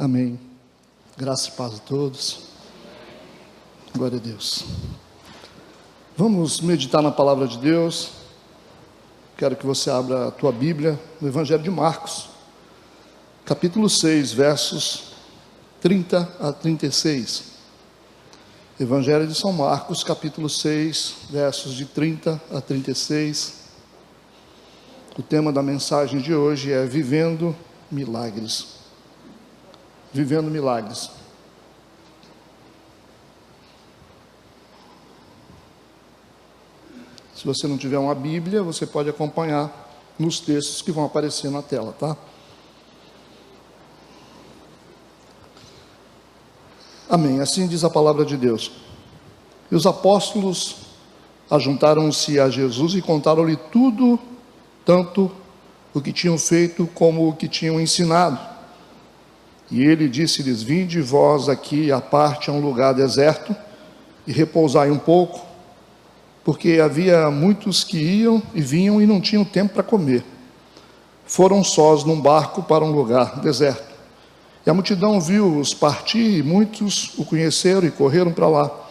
Amém. Graça e paz a todos. Glória a Deus. Vamos meditar na palavra de Deus. Quero que você abra a tua Bíblia no Evangelho de Marcos, capítulo 6, versos 30 a 36. Evangelho de São Marcos, capítulo 6, versos de 30 a 36. O tema da mensagem de hoje é Vivendo Milagres. Vivendo milagres. Se você não tiver uma Bíblia, você pode acompanhar nos textos que vão aparecer na tela, tá? Amém. Assim diz a palavra de Deus. E os apóstolos ajuntaram-se a Jesus e contaram-lhe tudo, tanto o que tinham feito como o que tinham ensinado. E ele disse-lhes: vinde vós aqui à parte a um lugar deserto e repousai um pouco, porque havia muitos que iam e vinham e não tinham tempo para comer. Foram sós num barco para um lugar deserto. E a multidão viu-os partir, e muitos o conheceram e correram para lá.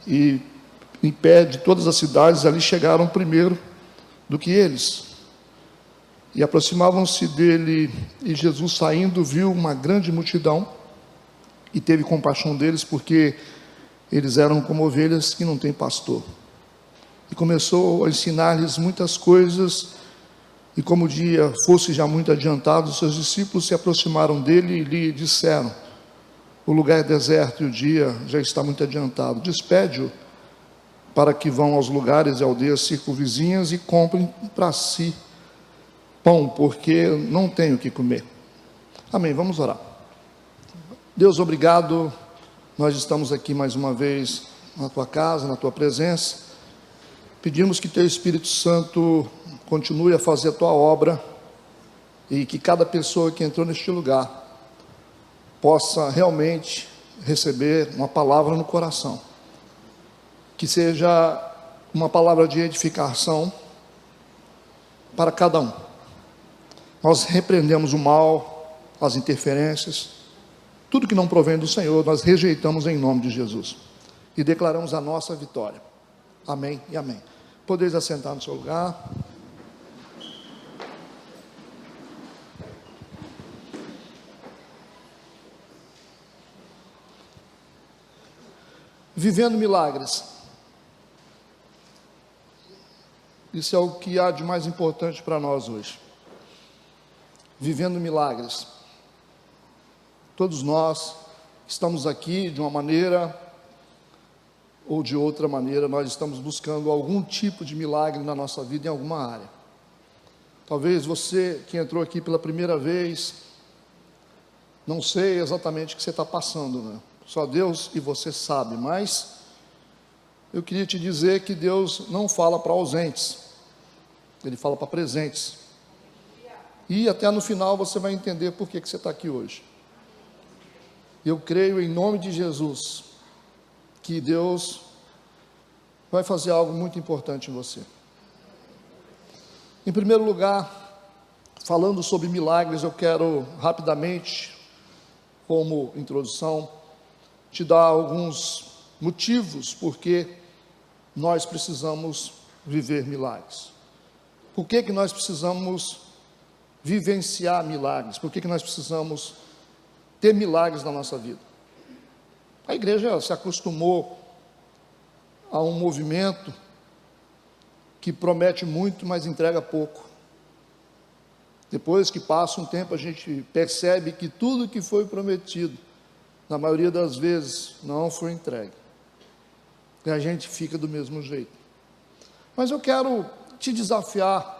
E em pé de todas as cidades ali chegaram primeiro do que eles. E aproximavam-se dele, e Jesus, saindo, viu uma grande multidão e teve compaixão deles, porque eles eram como ovelhas que não têm pastor. E começou a ensinar-lhes muitas coisas, e como o dia fosse já muito adiantado, os seus discípulos se aproximaram dele e lhe disseram: o lugar é deserto e o dia já está muito adiantado. Despede-o para que vão aos lugares e aldeias circunvizinhas e comprem para si pão, porque não tenho o que comer. Amém, vamos orar. Deus, obrigado, nós estamos aqui mais uma vez na tua casa, na tua presença. Pedimos que teu Espírito Santo continue a fazer a tua obra e que cada pessoa que entrou neste lugar possa realmente receber uma palavra no coração, que seja uma palavra de edificação para cada um. Nós repreendemos o mal, as interferências, tudo que não provém do Senhor, nós rejeitamos em nome de Jesus e declaramos a nossa vitória. Amém e amém. Podeis assentar no seu lugar. Vivendo milagres. Isso é o que há de mais importante para nós hoje. Vivendo milagres. Todos nós estamos aqui de uma maneira ou de outra maneira, nós estamos buscando algum tipo de milagre na nossa vida em alguma área. Talvez você que entrou aqui pela primeira vez, não sei exatamente o que você está passando, né? Só Deus e você sabe, mas eu queria te dizer que Deus não fala para ausentes, Ele fala para presentes. E até no final você vai entender por que você está aqui hoje. Eu creio em nome de Jesus que Deus vai fazer algo muito importante em você. Em primeiro lugar, falando sobre milagres, eu quero rapidamente, como introdução, te dar alguns motivos porque nós precisamos viver milagres. Por que nós precisamos vivenciar milagres? Por que nós precisamos ter milagres na nossa vida? A igreja se acostumou a um movimento que promete muito, mas entrega pouco. Depois que passa um tempo, a gente percebe que tudo que foi prometido, na maioria das vezes, não foi entregue. E a gente fica do mesmo jeito. Mas eu quero te desafiar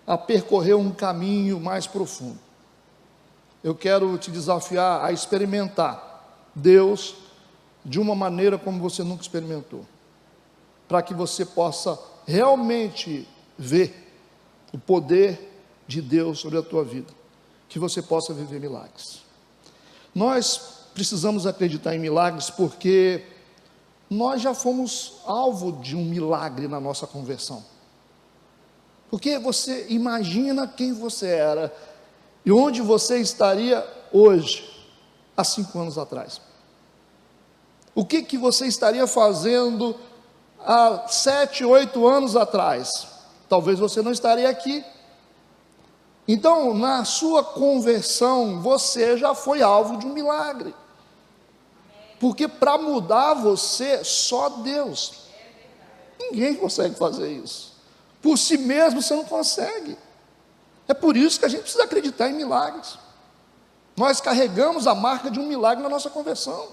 a percorrer um caminho mais profundo. Eu quero te desafiar a experimentar Deus de uma maneira como você nunca experimentou, para que você possa realmente ver o poder de Deus sobre a tua vida, que você possa viver milagres. Nós precisamos acreditar em milagres porque nós já fomos alvo de um milagre na nossa conversão. Porque você imagina quem você era e onde você estaria hoje, há 5 anos atrás? O que você estaria fazendo há 7, 8 anos atrás? Talvez você não estaria aqui. Então, na sua conversão, você já foi alvo de um milagre. Porque para mudar você, só Deus. Ninguém consegue fazer isso. Por si mesmo você não consegue. É por isso que a gente precisa acreditar em milagres. Nós carregamos a marca de um milagre na nossa conversão.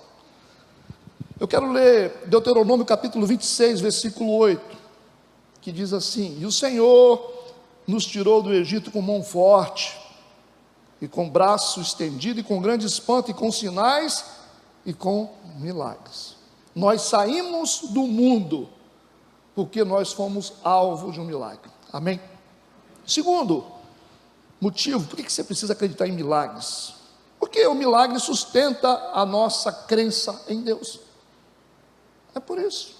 Eu quero ler Deuteronômio capítulo 26, versículo 8, que diz assim: e o Senhor nos tirou do Egito com mão forte, e com braço estendido, e com grande espanto, e com sinais, e com milagres. Nós saímos do mundo, porque nós fomos alvo de um milagre. Amém? Segundo motivo, por que você precisa acreditar em milagres? Porque o milagre sustenta a nossa crença em Deus. É por isso.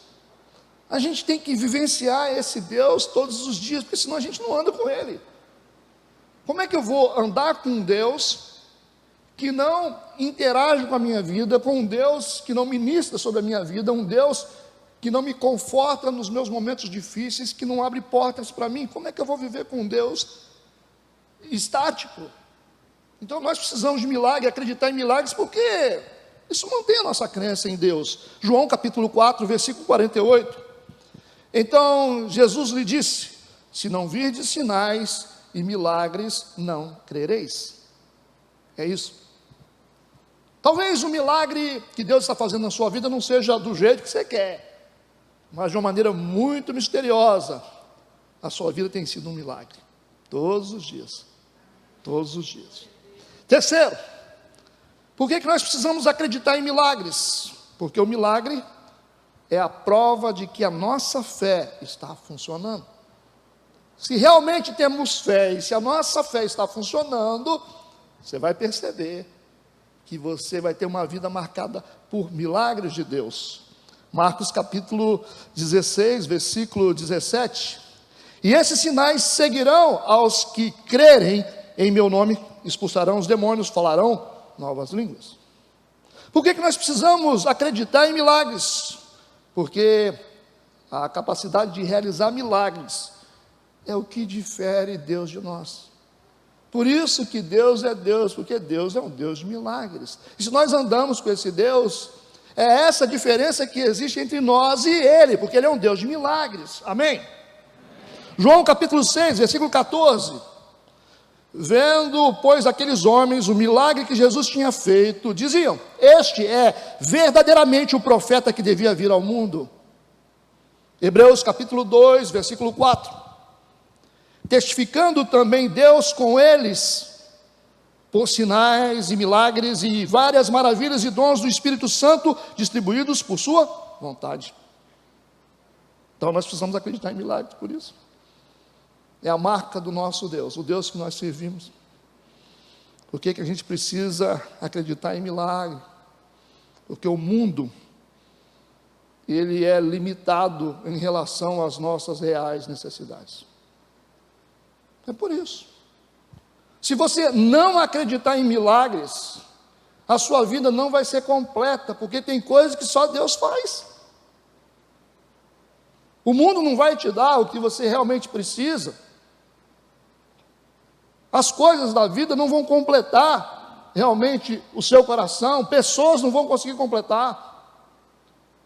A gente tem que vivenciar esse Deus todos os dias, porque senão a gente não anda com Ele. Como é que eu vou andar com um Deus que não interage com a minha vida, com um Deus que não ministra sobre a minha vida, um Deus que não me conforta nos meus momentos difíceis, que não abre portas para mim? Como é que eu vou viver com um Deus estático? Então nós precisamos de milagre, acreditar em milagres, porque isso mantém a nossa crença em Deus. João capítulo 4, versículo 48. Então Jesus lhe disse: se não virdes sinais e milagres, não crereis. É isso. Talvez o milagre que Deus está fazendo na sua vida não seja do jeito que você quer, mas de uma maneira muito misteriosa, a sua vida tem sido um milagre, todos os dias, todos os dias. Terceiro, por que nós precisamos acreditar em milagres? Porque o milagre é a prova de que a nossa fé está funcionando. Se realmente temos fé, e se a nossa fé está funcionando, você vai perceber que você vai ter uma vida marcada por milagres de Deus. Marcos capítulo 16, versículo 17. E esses sinais seguirão aos que crerem em meu nome, expulsarão os demônios, falarão novas línguas. Por que nós precisamos acreditar em milagres? Porque a capacidade de realizar milagres é o que difere Deus de nós. Por isso que Deus é Deus, porque Deus é um Deus de milagres. E se nós andamos com esse Deus, é essa diferença que existe entre nós e Ele, porque Ele é um Deus de milagres. Amém? João capítulo 6, versículo 14. Vendo, pois, aqueles homens o milagre que Jesus tinha feito, diziam: este é verdadeiramente o profeta que devia vir ao mundo. Hebreus capítulo 2, versículo 4. Testificando também Deus com eles, por sinais e milagres e várias maravilhas e dons do Espírito Santo, distribuídos por sua vontade. Então nós precisamos acreditar em milagres, por isso. É a marca do nosso Deus, o Deus que nós servimos. Por que a gente precisa acreditar em milagre? Porque o mundo, ele é limitado em relação às nossas reais necessidades. É por isso. Se você não acreditar em milagres, a sua vida não vai ser completa, porque tem coisas que só Deus faz. O mundo não vai te dar o que você realmente precisa. As coisas da vida não vão completar realmente o seu coração, pessoas não vão conseguir completar.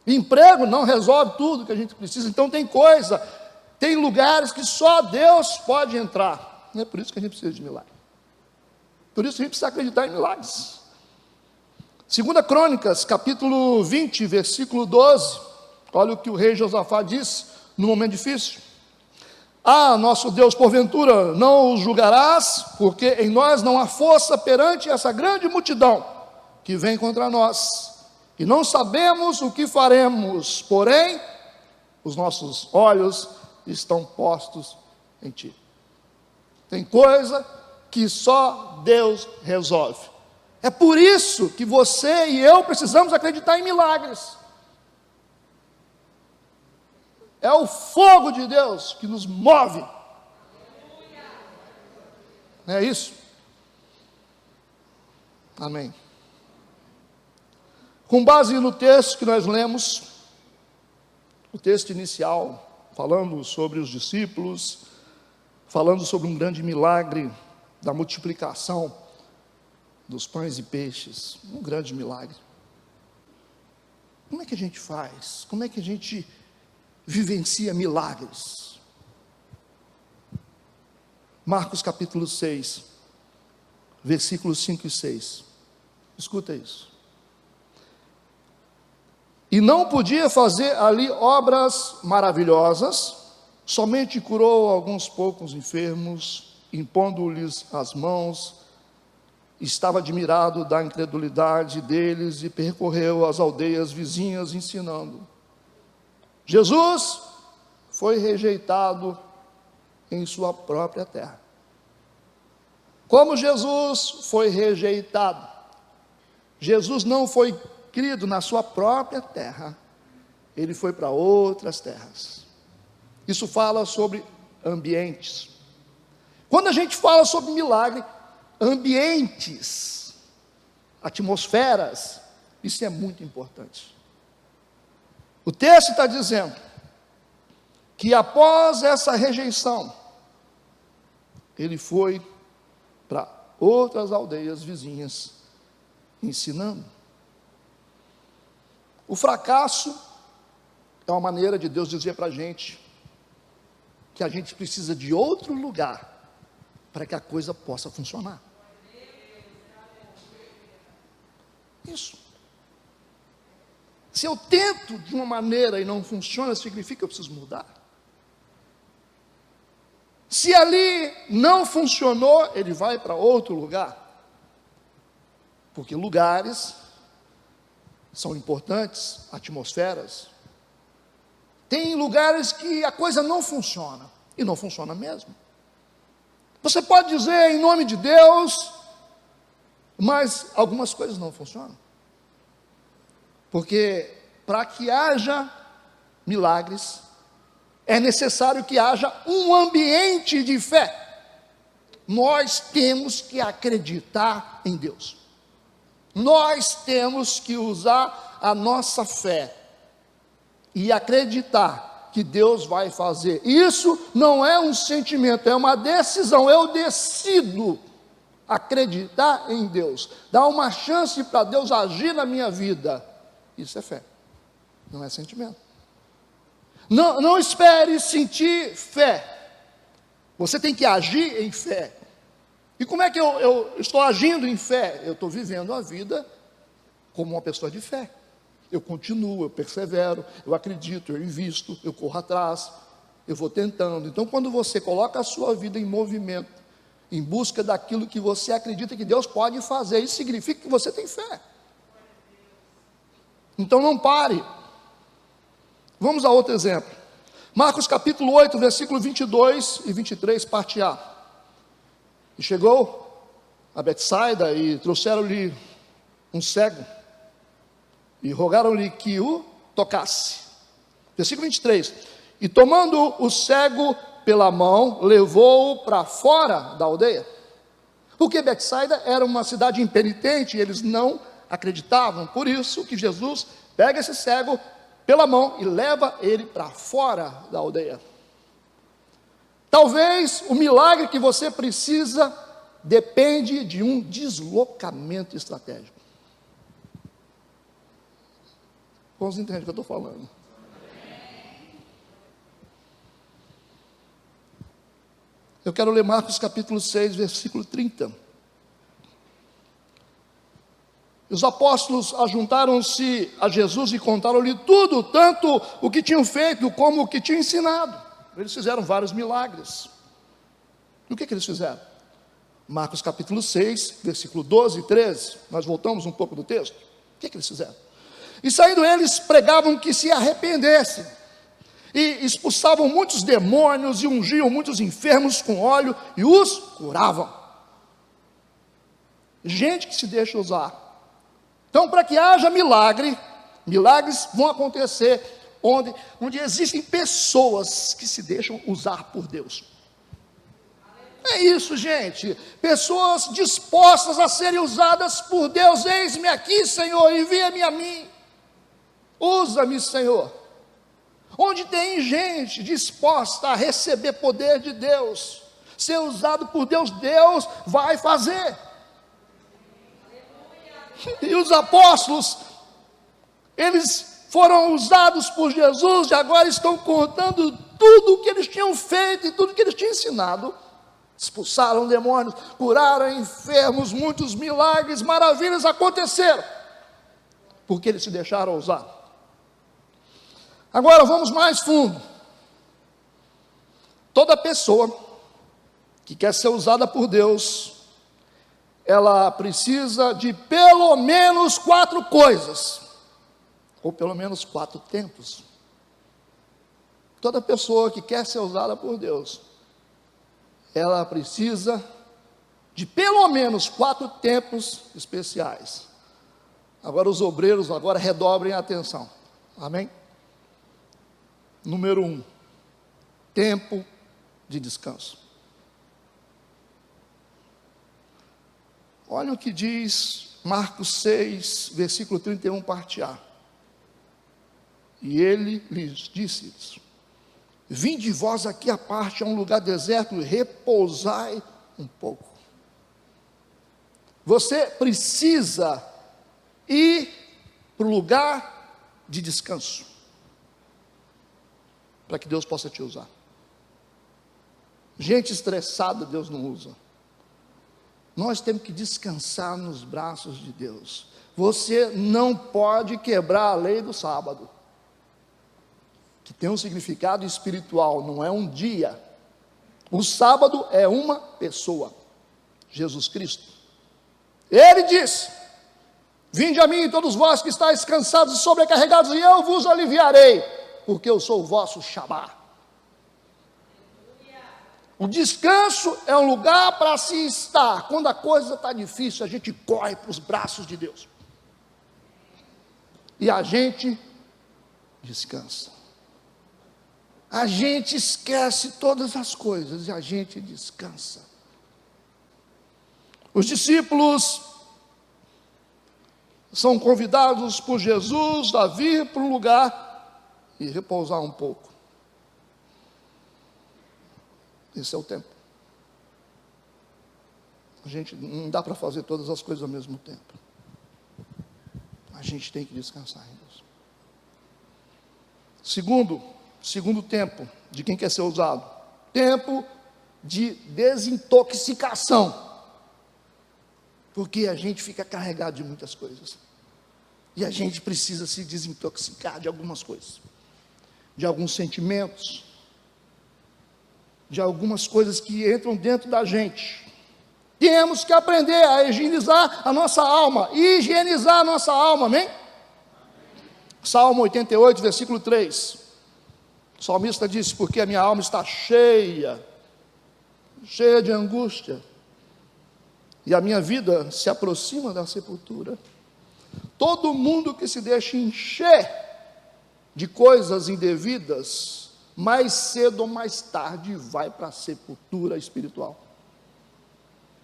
Emprego não resolve tudo que a gente precisa. Então tem lugares que só Deus pode entrar. É por isso que a gente precisa de milagre. Por isso a gente precisa acreditar em milagres. 2 Crônicas, capítulo 20, versículo 12. Olha o que o rei Josafá disse no momento difícil. Ah, nosso Deus, porventura não os julgarás, porque em nós não há força perante essa grande multidão que vem contra nós, e não sabemos o que faremos, porém, os nossos olhos estão postos em Ti. Tem coisa que só Deus resolve. É por isso que você e eu precisamos acreditar em milagres. É o fogo de Deus que nos move. É isso. Amém. Com base no texto que nós lemos, o texto inicial, falando sobre os discípulos, falando sobre um grande milagre da multiplicação dos pães e peixes, um grande milagre. Como é que a gente faz? Como é que a gente vivencia milagres? Marcos capítulo 6, versículos 5 e 6. Escuta isso. E não podia fazer ali obras maravilhosas, somente curou alguns poucos enfermos, impondo-lhes as mãos. Estava admirado da incredulidade deles e percorreu as aldeias vizinhas ensinando. Jesus foi rejeitado em sua própria terra. Como Jesus foi rejeitado, Jesus não foi criado na sua própria terra, ele foi para outras terras. Isso fala sobre ambientes. Quando a gente fala sobre milagre, ambientes, atmosferas, isso é muito importante. O texto está dizendo que após essa rejeição, ele foi para outras aldeias vizinhas, ensinando. O fracasso é uma maneira de Deus dizer para a gente que a gente precisa de outro lugar para que a coisa possa funcionar. Isso. Se eu tento de uma maneira e não funciona, significa que eu preciso mudar. Se ali não funcionou, ele vai para outro lugar. Porque lugares são importantes, atmosferas. Tem lugares que a coisa não funciona, e não funciona mesmo. Você pode dizer em nome de Deus, mas algumas coisas não funcionam. Porque para que haja milagres, é necessário que haja um ambiente de fé. Nós temos que acreditar em Deus. Nós temos que usar a nossa fé e acreditar que Deus vai fazer. Isso não é um sentimento, é uma decisão. Eu decido acreditar em Deus, dar uma chance para Deus agir na minha vida. Isso é fé, não é sentimento. Não espere sentir fé. Você tem que agir em fé. E como é que eu estou agindo em fé? Eu estou vivendo a vida como uma pessoa de fé. Eu continuo, eu persevero, eu acredito, eu invisto, eu corro atrás, eu vou tentando. Então, quando você coloca a sua vida em movimento, em busca daquilo que você acredita que Deus pode fazer, isso significa que você tem fé. Então, não pare. Vamos a outro exemplo. Marcos capítulo 8, versículo 22 e 23, parte A. E chegou a Betsaida e trouxeram-lhe um cego e rogaram-lhe que o tocasse. Versículo 23. E tomando o cego pela mão, levou-o para fora da aldeia. Porque Betsaida era uma cidade impenitente e eles não acreditavam. Por isso que Jesus pega esse cego pela mão e leva ele para fora da aldeia. Talvez o milagre que você precisa depende de um deslocamento estratégico. Você entende o que eu estou falando? Eu quero ler Marcos capítulo 6, versículo 30. Os apóstolos ajuntaram-se a Jesus e contaram-lhe tudo, tanto o que tinham feito como o que tinham ensinado. Eles fizeram vários milagres. E o que eles fizeram? Marcos capítulo 6, versículo 12 e 13. Nós voltamos um pouco do texto. O que eles fizeram? E saindo eles, pregavam que se arrependessem. E expulsavam muitos demônios e ungiam muitos enfermos com óleo e os curavam. Gente que se deixa usar. Então, para que haja milagre, milagres vão acontecer onde existem pessoas que se deixam usar por Deus. É isso, gente. Pessoas dispostas a serem usadas por Deus. Eis-me aqui, Senhor, envia-me a mim. Usa-me, Senhor. Onde tem gente disposta a receber poder de Deus, ser usado por Deus, Deus vai fazer. E os apóstolos, eles foram usados por Jesus e agora estão contando tudo o que eles tinham feito e tudo o que eles tinham ensinado. Expulsaram demônios, curaram enfermos, muitos milagres, maravilhas aconteceram, porque eles se deixaram usar. Agora vamos mais fundo. Toda pessoa que quer ser usada por Deus, ela precisa de pelo menos 4 coisas, ou pelo menos 4 tempos. Toda pessoa que quer ser usada por Deus, ela precisa de pelo menos 4 tempos especiais. Agora os obreiros agora redobrem a atenção. Amém? Número 1, tempo de descanso. Olha o que diz Marcos 6, versículo 31, parte A. E ele lhes disse isso: vinde vós aqui à parte, a um lugar deserto, e repousai um pouco. Você precisa ir para o lugar de descanso, para que Deus possa te usar. Gente estressada, Deus não usa. Nós temos que descansar nos braços de Deus. Você não pode quebrar a lei do sábado, que tem um significado espiritual, não é um dia. O sábado é uma pessoa, Jesus Cristo. Ele disse: vinde a mim todos vós que estáis cansados e sobrecarregados, e eu vos aliviarei, porque eu sou o vosso Shabá. O descanso é um lugar para se estar. Quando a coisa está difícil, a gente corre para os braços de Deus, e a gente descansa. A gente esquece todas as coisas e a gente descansa. Os discípulos são convidados por Jesus a vir para um lugar e repousar um pouco. Esse é o tempo. A gente não dá para fazer todas as coisas ao mesmo tempo. A gente tem que descansar em Deus. Segundo tempo de quem quer ser usado, tempo de desintoxicação. Porque a gente fica carregado de muitas coisas. E a gente precisa se desintoxicar de algumas coisas, de alguns sentimentos, de algumas coisas que entram dentro da gente. Temos que aprender a higienizar a nossa alma, amém? Salmo 88, versículo 3. O salmista disse: porque a minha alma está cheia de angústia, e a minha vida se aproxima da sepultura. Todo mundo que se deixa encher de coisas indevidas, mais cedo ou mais tarde vai para a sepultura espiritual.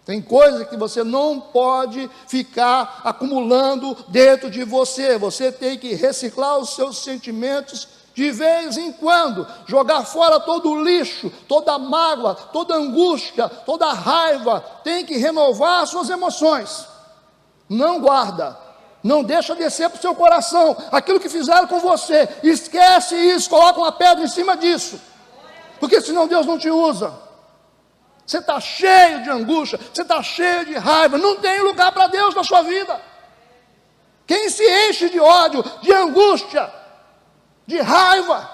Tem coisa que você não pode ficar acumulando dentro de você. Você tem que reciclar os seus sentimentos de vez em quando, jogar fora todo o lixo, toda a mágoa, toda a angústia, toda a raiva. Tem que renovar as suas emoções. Não guarda, não deixa descer para o seu coração aquilo que fizeram com você. Esquece isso, coloca uma pedra em cima disso, porque senão Deus não te usa. Você está cheio de angústia, você está cheio de raiva, não tem lugar para Deus na sua vida. Quem se enche de ódio, de angústia, de raiva,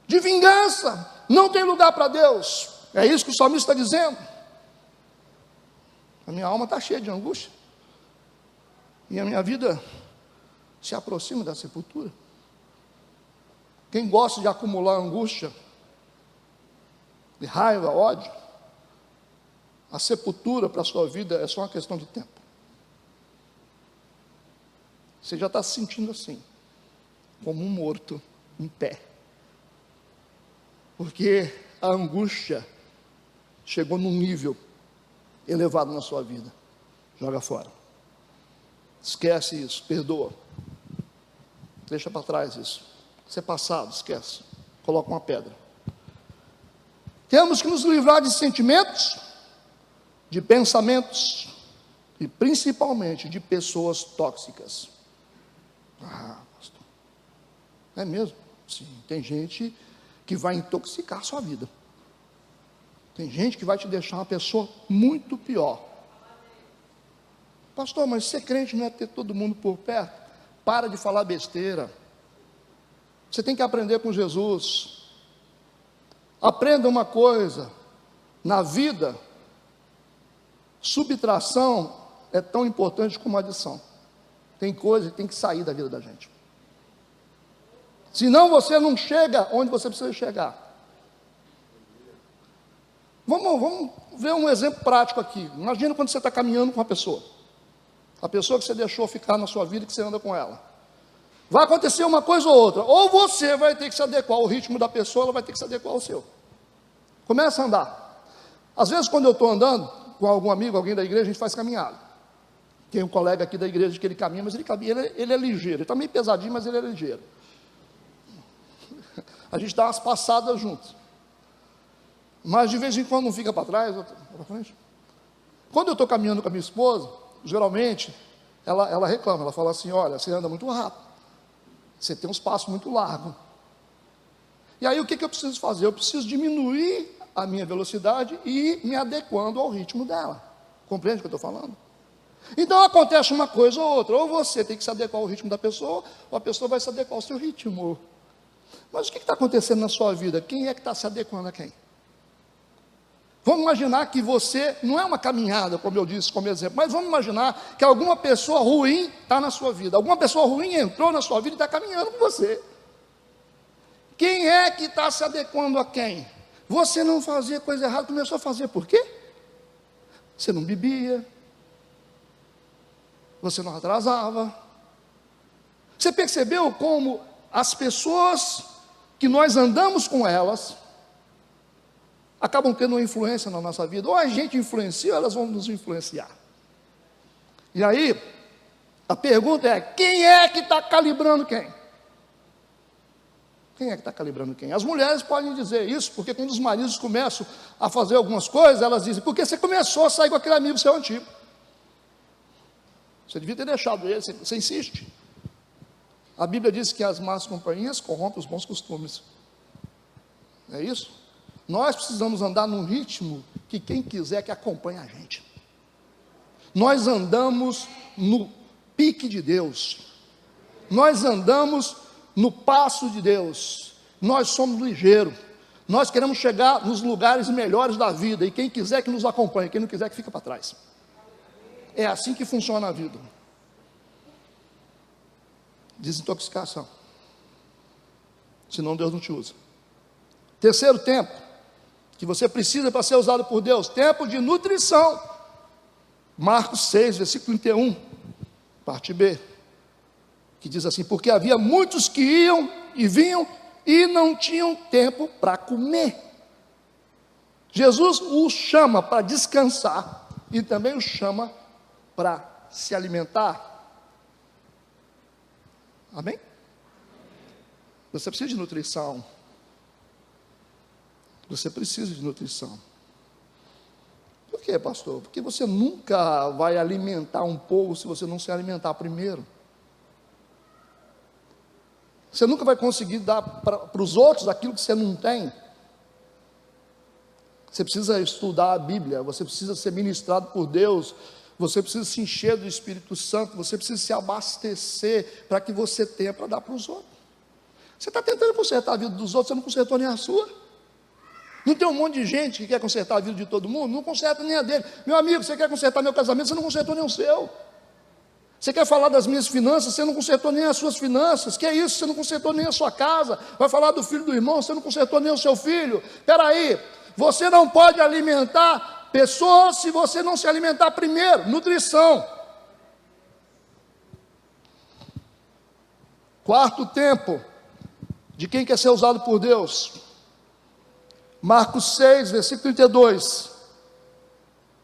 de vingança, não tem lugar para Deus. É isso que o salmista está dizendo. A minha alma está cheia de angústia, e a minha vida se aproxima da sepultura. Quem gosta de acumular angústia, de raiva, ódio, a sepultura para a sua vida é só uma questão de tempo. Você já está se sentindo assim, como um morto em pé, porque a angústia chegou num nível elevado na sua vida. Joga fora. Esquece isso, perdoa. Deixa para trás isso. Isso é passado, esquece. Coloca uma pedra. Temos que nos livrar de sentimentos, de pensamentos e principalmente de pessoas tóxicas. Pastor. É mesmo? Sim, tem gente que vai intoxicar a sua vida. Tem gente que vai te deixar uma pessoa muito pior. Pastor, mas ser crente não é ter todo mundo por perto? Para de falar besteira. Você tem que aprender com Jesus. Aprenda uma coisa. Na vida, subtração é tão importante como adição. Tem coisa que tem que sair da vida da gente. Senão você não chega onde você precisa chegar. Vamos ver um exemplo prático aqui. Imagina quando você está caminhando com uma pessoa. A pessoa que você deixou ficar na sua vida, que você anda com ela. Vai acontecer uma coisa ou outra. Ou você vai ter que se adequar ao ritmo da pessoa, ela vai ter que se adequar ao seu. Começa a andar. Às vezes, quando eu estou andando com algum amigo, alguém da igreja, a gente faz caminhada. Tem um colega aqui da igreja que ele caminha, mas ele é ligeiro. Ele está meio pesadinho, mas ele é ligeiro. A gente dá umas passadas juntos. Mas de vez em quando não fica para trás, para frente. Quando eu estou caminhando com a minha esposa, geralmente, ela reclama, ela fala assim, olha, você anda muito rápido, você tem uns passos muito largos. E aí o que eu preciso fazer? Eu preciso diminuir a minha velocidade e ir me adequando ao ritmo dela. Compreende o que eu estou falando? Então acontece uma coisa ou outra, ou você tem que se adequar ao ritmo da pessoa, ou a pessoa vai se adequar ao seu ritmo. Mas o que está acontecendo na sua vida? Quem é que está se adequando a quem? Vamos imaginar que você, não é uma caminhada, como eu disse, como exemplo, mas vamos imaginar que alguma pessoa ruim está na sua vida, alguma pessoa ruim entrou na sua vida e está caminhando com você. Quem é que está se adequando a quem? Você não fazia coisa errada, começou a fazer, por quê? Você não bebia, você não atrasava. Você percebeu como as pessoas que nós andamos com elas, acabam tendo uma influência na nossa vida, ou a gente influencia, ou elas vão nos influenciar. E aí, a pergunta é, quem é que está calibrando quem? Quem é que está calibrando quem? As mulheres podem dizer isso, porque quando os maridos começam a fazer algumas coisas, elas dizem, porque você começou a sair com aquele amigo seu antigo. Você devia ter deixado ele, você insiste. A Bíblia diz que as más companhias corrompem os bons costumes. É isso? Nós precisamos andar num ritmo que quem quiser que acompanhe a gente. Nós andamos no pique de Deus. Nós andamos no passo de Deus. Nós somos ligeiros. Nós queremos chegar nos lugares melhores da vida. E quem quiser que nos acompanhe, quem não quiser que fica para trás. É assim que funciona a vida. Desintoxicação. Senão Deus não te usa. Terceiro tempo que você precisa para ser usado por Deus, tempo de nutrição. Marcos 6, versículo 31, parte B, que diz assim, porque havia muitos que iam e vinham e não tinham tempo para comer. Jesus os chama para descansar e também os chama para se alimentar. Amém? Você precisa de nutrição. Você precisa de nutrição. Por quê, pastor? Porque você nunca vai alimentar um povo se você não se alimentar primeiro. Você nunca vai conseguir dar para os outros aquilo que você não tem. Você precisa estudar a Bíblia, você precisa ser ministrado por Deus, você precisa se encher do Espírito Santo, você precisa se abastecer para que você tenha para dar para os outros. Você está tentando consertar a vida dos outros, você não consertou nem a sua. Não tem um monte de gente que quer consertar a vida de todo mundo, não conserta nem a dele. Meu amigo, você quer consertar meu casamento, você não consertou nem o seu. Você quer falar das minhas finanças, você não consertou nem as suas finanças. Que é isso? Você não consertou nem a sua casa. Vai falar do filho do irmão, você não consertou nem o seu filho. Espera aí, você não pode alimentar pessoas se você não se alimentar primeiro. Nutrição. Quarto tempo de quem quer ser usado por Deus. Marcos 6, versículo 32.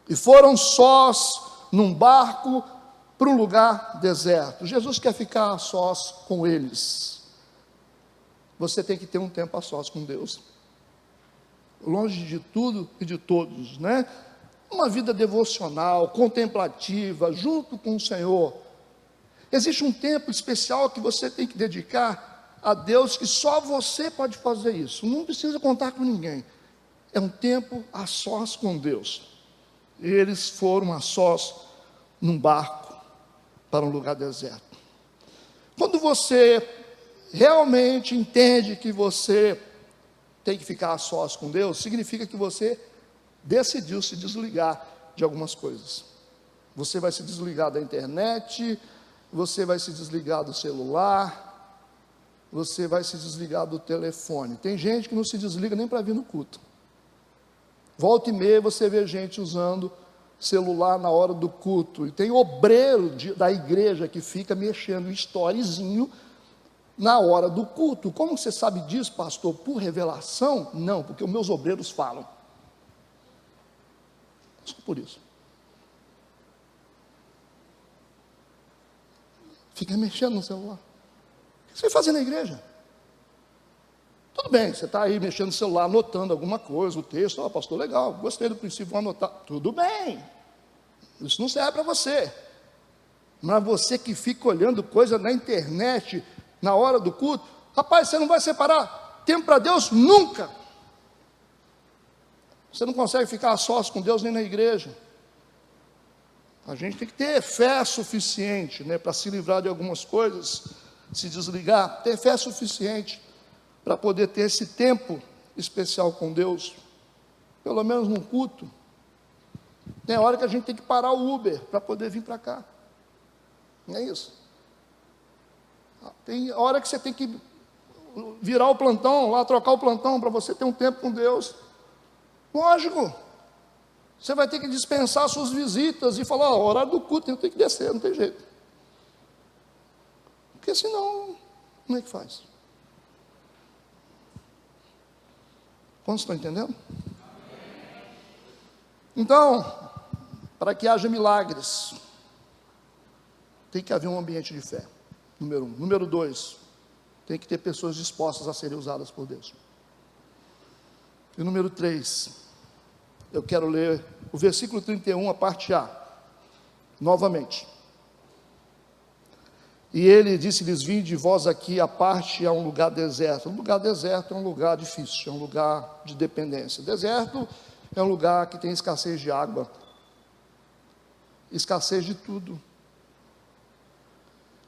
e foram sós num barco para um lugar deserto. Jesus quer ficar a sós com eles. Você tem que ter um tempo a sós com Deus, longe de tudo e de todos, né? Uma vida devocional, contemplativa, junto com o Senhor. Existe um tempo especial que você tem que dedicar a Deus, que só você pode fazer isso, não precisa contar com ninguém. É um tempo a sós com Deus. Eles foram a sós num barco para um lugar deserto. Quando você realmente entende que você tem que ficar a sós com Deus, significa que você decidiu se desligar de algumas coisas. Você vai se desligar da internet, você vai se desligar do celular, você vai se desligar do telefone. Tem gente que não se desliga nem para vir no culto. Volta e meia você vê gente usando celular na hora do culto, e tem obreiro da igreja que fica mexendo em storyzinho na hora do culto. Como você sabe disso, pastor? Por revelação? Não, porque os meus obreiros falam. Só por isso. Fica mexendo no celular. O que você vai fazer na igreja? Tudo bem, você está aí mexendo no celular, anotando alguma coisa, o texto, pastor, legal, gostei do princípio, vou anotar. Tudo bem, isso não serve para você. Mas você que fica olhando coisa na internet, na hora do culto, rapaz, você não vai separar tempo para Deus nunca. Você não consegue ficar a sós com Deus nem na igreja. A gente tem que ter fé suficiente, né, para se livrar de algumas coisas, se desligar, ter fé suficiente para poder ter esse tempo especial com Deus, pelo menos num culto. Tem hora que a gente tem que parar o Uber para poder vir para cá. Não é isso? Tem hora que você tem que virar o plantão, lá trocar o plantão para você ter um tempo com Deus. Lógico. Você vai ter que dispensar suas visitas e falar, horário do culto, eu tenho que descer, não tem jeito. Porque senão, como é que faz? Quantos estão entendendo? Então, para que haja milagres, tem que haver um ambiente de fé, número 1. Número 2, tem que ter pessoas dispostas a serem usadas por Deus. E número 3, eu quero ler o versículo 31, a parte A, novamente. E ele disse-lhes, vinde vós aqui a parte a um lugar deserto. Um lugar deserto é um lugar difícil, é um lugar de dependência. Deserto é um lugar que tem escassez de água, escassez de tudo.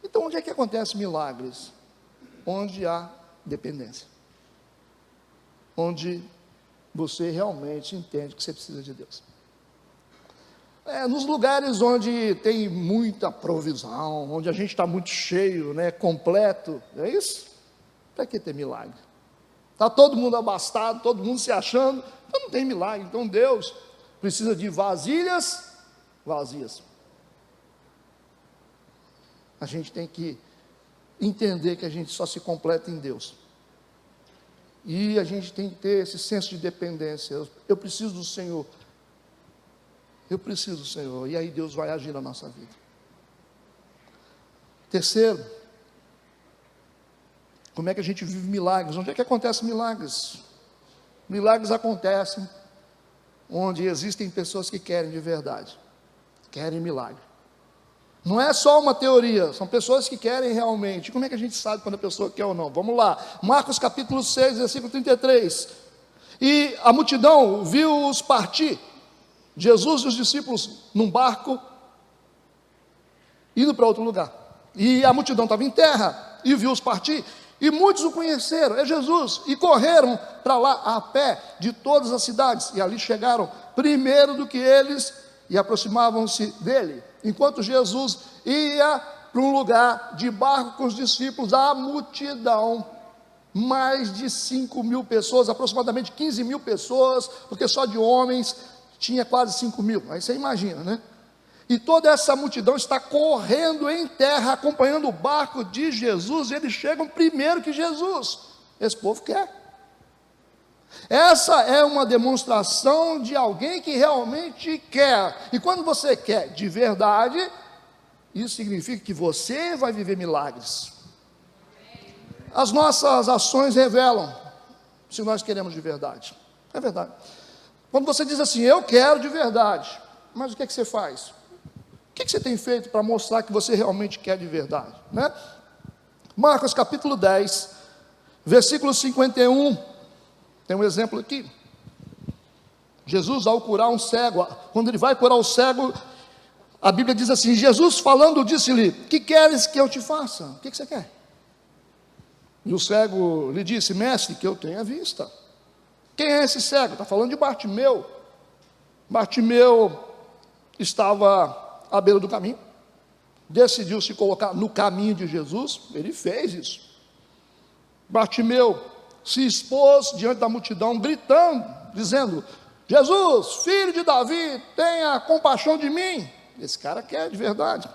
Então, onde é que acontecem milagres? Onde há dependência. Onde você realmente entende que você precisa de Deus. Nos lugares onde tem muita provisão, onde a gente está muito cheio, né, completo, é isso? Para que ter milagre? Está todo mundo abastado, todo mundo se achando, então não tem milagre. Então Deus precisa de vasilhas vazias. A gente tem que entender que a gente só se completa em Deus. E a gente tem que ter esse senso de dependência. Eu preciso do Senhor. Eu preciso do Senhor. E aí Deus vai agir na nossa vida. Terceiro, como é que a gente vive milagres? Onde é que acontecem milagres? Milagres acontecem onde existem pessoas que querem de verdade. Querem milagre. Não é só uma teoria, são pessoas que querem realmente. Como é que a gente sabe quando a pessoa quer ou não? Vamos lá, Marcos capítulo 6, versículo 33. E a multidão viu-os partir, Jesus e os discípulos num barco, indo para outro lugar. E a multidão estava em terra, e viu-os partir, e muitos o conheceram, é Jesus, e correram para lá a pé de todas as cidades, e ali chegaram primeiro do que eles, e aproximavam-se dele. Enquanto Jesus ia para um lugar de barco com os discípulos, a multidão, mais de 5.000 pessoas, aproximadamente 15.000 pessoas, porque só de homens tinha quase 5.000, aí você imagina, né? E toda essa multidão está correndo em terra, acompanhando o barco de Jesus, e eles chegam primeiro que Jesus. Esse povo quer. Essa é uma demonstração de alguém que realmente quer. E quando você quer de verdade, isso significa que você vai viver milagres. As nossas ações revelam se nós queremos de verdade. É verdade. Quando você diz assim, eu quero de verdade, mas o que é que você faz? O que é que você tem feito para mostrar que você realmente quer de verdade, né? Marcos capítulo 10, versículo 51, tem um exemplo aqui. Jesus, ao curar um cego, quando ele vai curar o cego, a Bíblia diz assim, Jesus falando disse-lhe, que queres que eu te faça? O que você quer? E o cego lhe disse, mestre, que eu tenha vista. Quem é esse cego? Está falando de Bartimeu. Bartimeu estava à beira do caminho, decidiu se colocar no caminho de Jesus, ele fez isso. Bartimeu se expôs diante da multidão, gritando, dizendo, Jesus, filho de Davi, tenha compaixão de mim. Esse cara quer de verdade.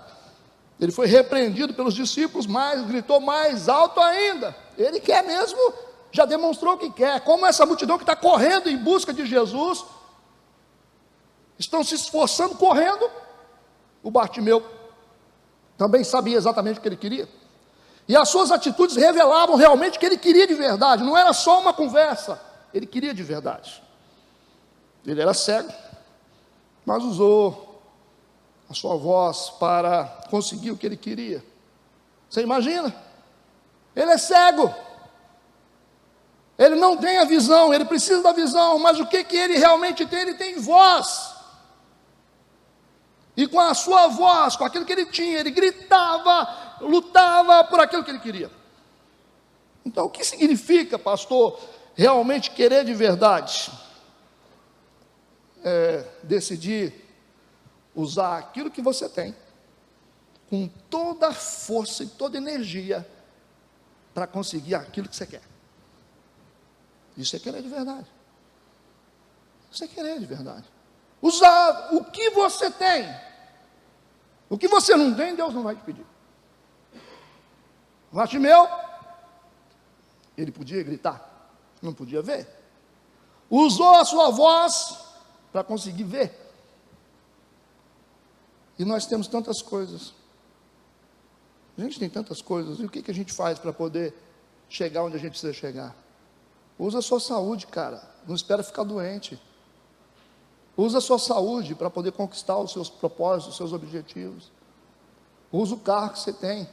Ele foi repreendido pelos discípulos, mas gritou mais alto ainda. Ele quer mesmo, já demonstrou que quer. Como essa multidão que está correndo em busca de Jesus, estão se esforçando, correndo, o Bartimeu também sabia exatamente o que ele queria. E as suas atitudes revelavam realmente que ele queria de verdade, não era só uma conversa, ele queria de verdade. Ele era cego, mas usou a sua voz para conseguir o que ele queria. Você imagina? Ele é cego, ele não tem a visão, ele precisa da visão, mas o que ele realmente tem? Ele tem voz. E com a sua voz, com aquilo que ele tinha, ele gritava, lutava por aquilo que ele queria. Então, o que significa, pastor, realmente querer de verdade? É decidir usar aquilo que você tem, com toda a força e toda a energia, para conseguir aquilo que você quer. Isso é querer de verdade. Isso é querer de verdade. Usar o que você tem. O que você não tem, Deus não vai te pedir. Bartimeu, ele podia gritar, não podia ver. Usou a sua voz para conseguir ver. E nós temos tantas coisas. A gente tem tantas coisas. E o que a gente faz para poder chegar onde a gente precisa chegar? Usa a sua saúde, cara. Não espera ficar doente. Usa a sua saúde para poder conquistar os seus propósitos, os seus objetivos. Usa o carro que você tem.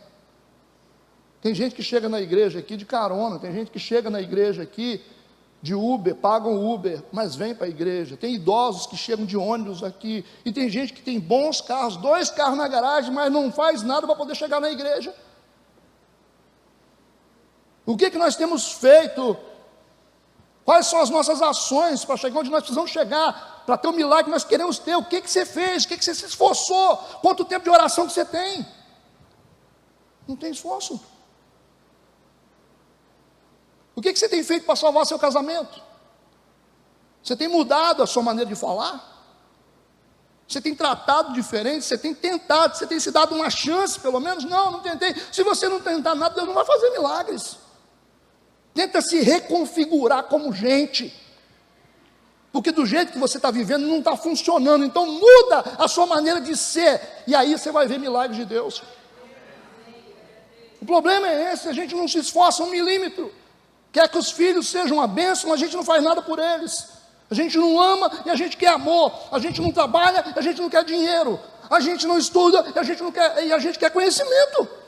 Tem gente que chega na igreja aqui de carona, tem gente que chega na igreja aqui de Uber, pagam Uber, mas vem para a igreja. Tem idosos que chegam de ônibus aqui, e tem gente que tem bons carros, 2 carros na garagem, mas não faz nada para poder chegar na igreja. O que nós temos feito? Quais são as nossas ações para chegar onde nós precisamos chegar, para ter o milagre que nós queremos ter? O que você fez? O que você se esforçou? Quanto tempo de oração que você tem? Não tem esforço. O que você tem feito para salvar seu casamento? Você tem mudado a sua maneira de falar? Você tem tratado diferente? Você tem tentado? Você tem se dado uma chance, pelo menos? Não tentei. Se você não tentar nada, Deus não vai fazer milagres. Tenta se reconfigurar como gente, porque do jeito que você está vivendo não está funcionando. Então muda a sua maneira de ser, e aí você vai ver milagres de Deus. O problema é esse: a gente não se esforça 1 milímetro, quer que os filhos sejam uma bênção, a gente não faz nada por eles. A gente não ama e a gente quer amor. A gente não trabalha e a gente não quer dinheiro. A gente não estuda e a gente quer conhecimento.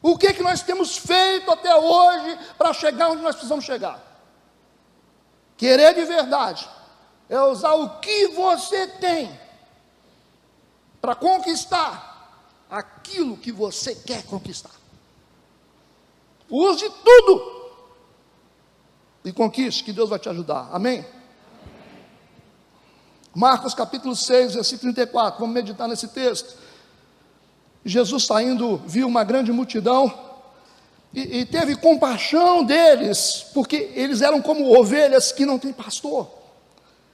O que nós temos feito até hoje para chegar onde nós precisamos chegar? Querer de verdade é usar o que você tem para conquistar aquilo que você quer conquistar. Use tudo e conquiste, que Deus vai te ajudar. Amém? Marcos capítulo 6, versículo 34, vamos meditar nesse texto. Jesus saindo, viu uma grande multidão e teve compaixão deles, porque eles eram como ovelhas que não têm pastor,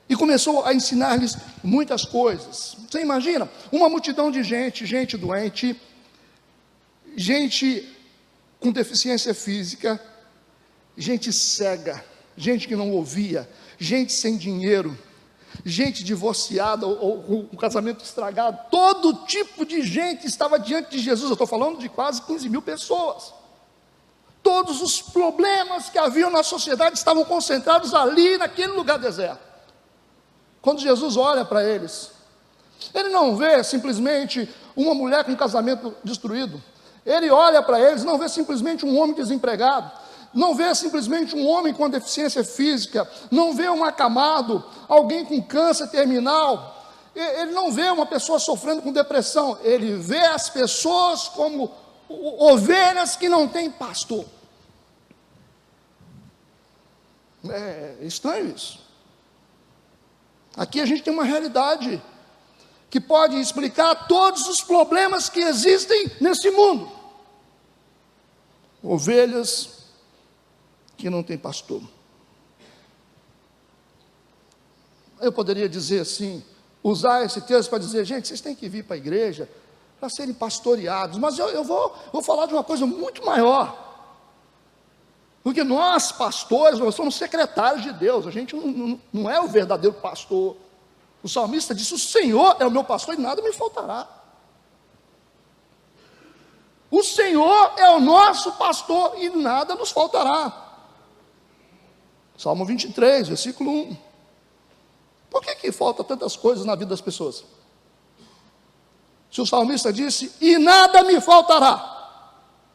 e começou a ensinar-lhes muitas coisas. Você imagina, uma multidão de gente doente, gente com deficiência física, gente cega, gente que não ouvia, gente sem dinheiro, gente divorciada ou com um casamento estragado, todo tipo de gente estava diante de Jesus. Eu estou falando de quase 15 mil pessoas. Todos os problemas que haviam na sociedade estavam concentrados ali, naquele lugar deserto. Quando Jesus olha para eles, ele não vê simplesmente uma mulher com um casamento destruído. Ele olha para eles, não vê simplesmente um homem desempregado, não vê simplesmente um homem com deficiência física, não vê um acamado, alguém com câncer terminal. Ele não vê uma pessoa sofrendo com depressão. Ele vê as pessoas como ovelhas que não têm pastor. É estranho isso. Aqui a gente tem uma realidade que pode explicar todos os problemas que existem nesse mundo. Ovelhas que não têm pastor. Eu poderia dizer assim, usar esse texto para dizer, gente, vocês têm que vir para a igreja para serem pastoreados, mas eu vou falar de uma coisa muito maior, porque nós pastores, nós somos secretários de Deus, a gente não é o verdadeiro pastor. O salmista disse, o Senhor é o meu pastor e nada me faltará. O Senhor é o nosso pastor e nada nos faltará. Salmo 23, versículo 1. Por que falta tantas coisas na vida das pessoas? Se o salmista disse, e nada me faltará.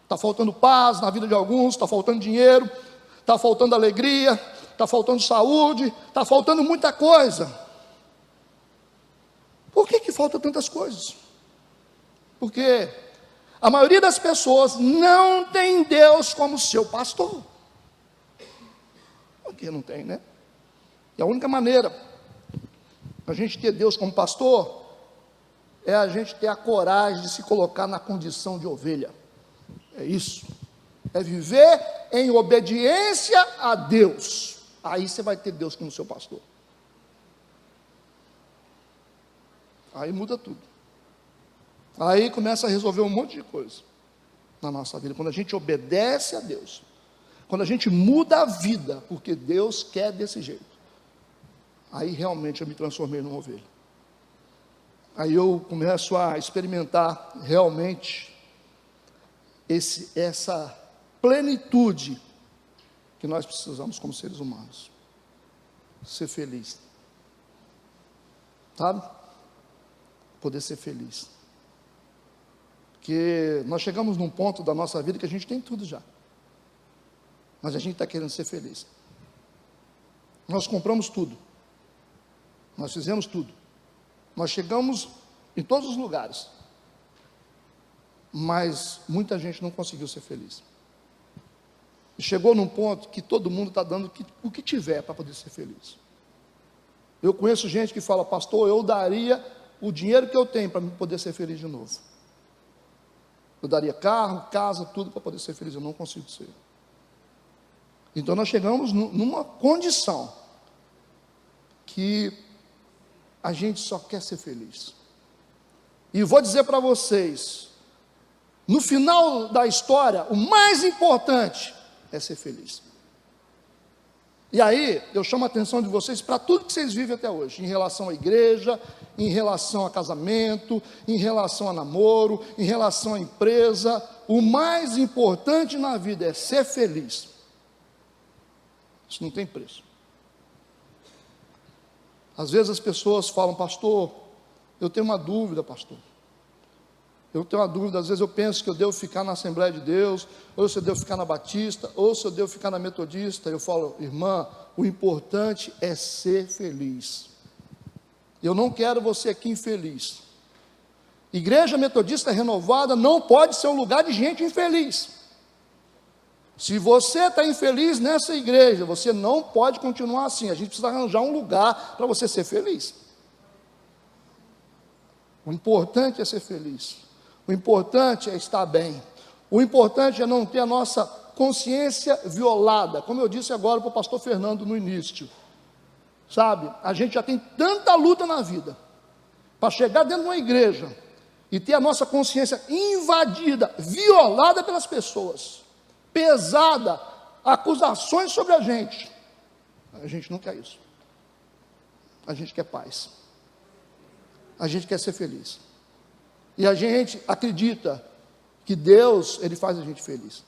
Está faltando paz na vida de alguns, está faltando dinheiro, está faltando alegria, está faltando saúde, está faltando muita coisa. Por que falta tantas coisas? Porque a maioria das pessoas não tem Deus como seu pastor. Por que não tem, né? E a única maneira a gente ter Deus como pastor é a gente ter a coragem de se colocar na condição de ovelha. É isso. É viver em obediência a Deus. Aí você vai ter Deus como seu pastor. Aí muda tudo. Aí começa a resolver um monte de coisa na nossa vida. Quando a gente obedece a Deus, quando a gente muda a vida, porque Deus quer desse jeito, aí realmente eu me transformei numa ovelha. Aí eu começo a experimentar realmente essa plenitude que nós precisamos como seres humanos. Ser feliz. Sabe? Poder ser feliz. Porque nós chegamos num ponto da nossa vida que a gente tem tudo já. Mas a gente está querendo ser feliz. Nós compramos tudo. Nós fizemos tudo. Nós chegamos em todos os lugares. Mas muita gente não conseguiu ser feliz. E chegou num ponto que todo mundo está dando o que tiver para poder ser feliz. Eu conheço gente que fala, pastor, eu daria o dinheiro que eu tenho para poder ser feliz de novo. Eu daria carro, casa, tudo para poder ser feliz. Eu não consigo ser. Então nós chegamos numa condição que a gente só quer ser feliz. E vou dizer para vocês, no final da história, o mais importante é ser feliz. E aí, eu chamo a atenção de vocês para tudo que vocês vivem até hoje, em relação à igreja, em relação a casamento, em relação a namoro, em relação à empresa. O mais importante na vida é ser feliz. Isso não tem preço. Às vezes as pessoas falam, pastor, eu tenho uma dúvida, pastor. Eu tenho uma dúvida, às vezes eu penso que eu devo ficar na Assembleia de Deus, ou se eu devo ficar na Batista, ou se eu devo ficar na Metodista. Eu falo, irmã, o importante é ser feliz. Eu não quero você aqui infeliz. Igreja Metodista Renovada não pode ser um lugar de gente infeliz. Se você está infeliz nessa igreja, você não pode continuar assim. A gente precisa arranjar um lugar para você ser feliz. O importante é ser feliz. O importante é estar bem. O importante é não ter a nossa consciência violada. Como eu disse agora para o pastor Fernando no início. Sabe, a gente já tem tanta luta na vida. Para chegar dentro de uma igreja e ter a nossa consciência invadida, violada pelas pessoas. Pesada, acusações sobre a gente não quer isso. A gente quer paz. A gente quer ser feliz. E a gente acredita que Deus, Ele faz a gente feliz.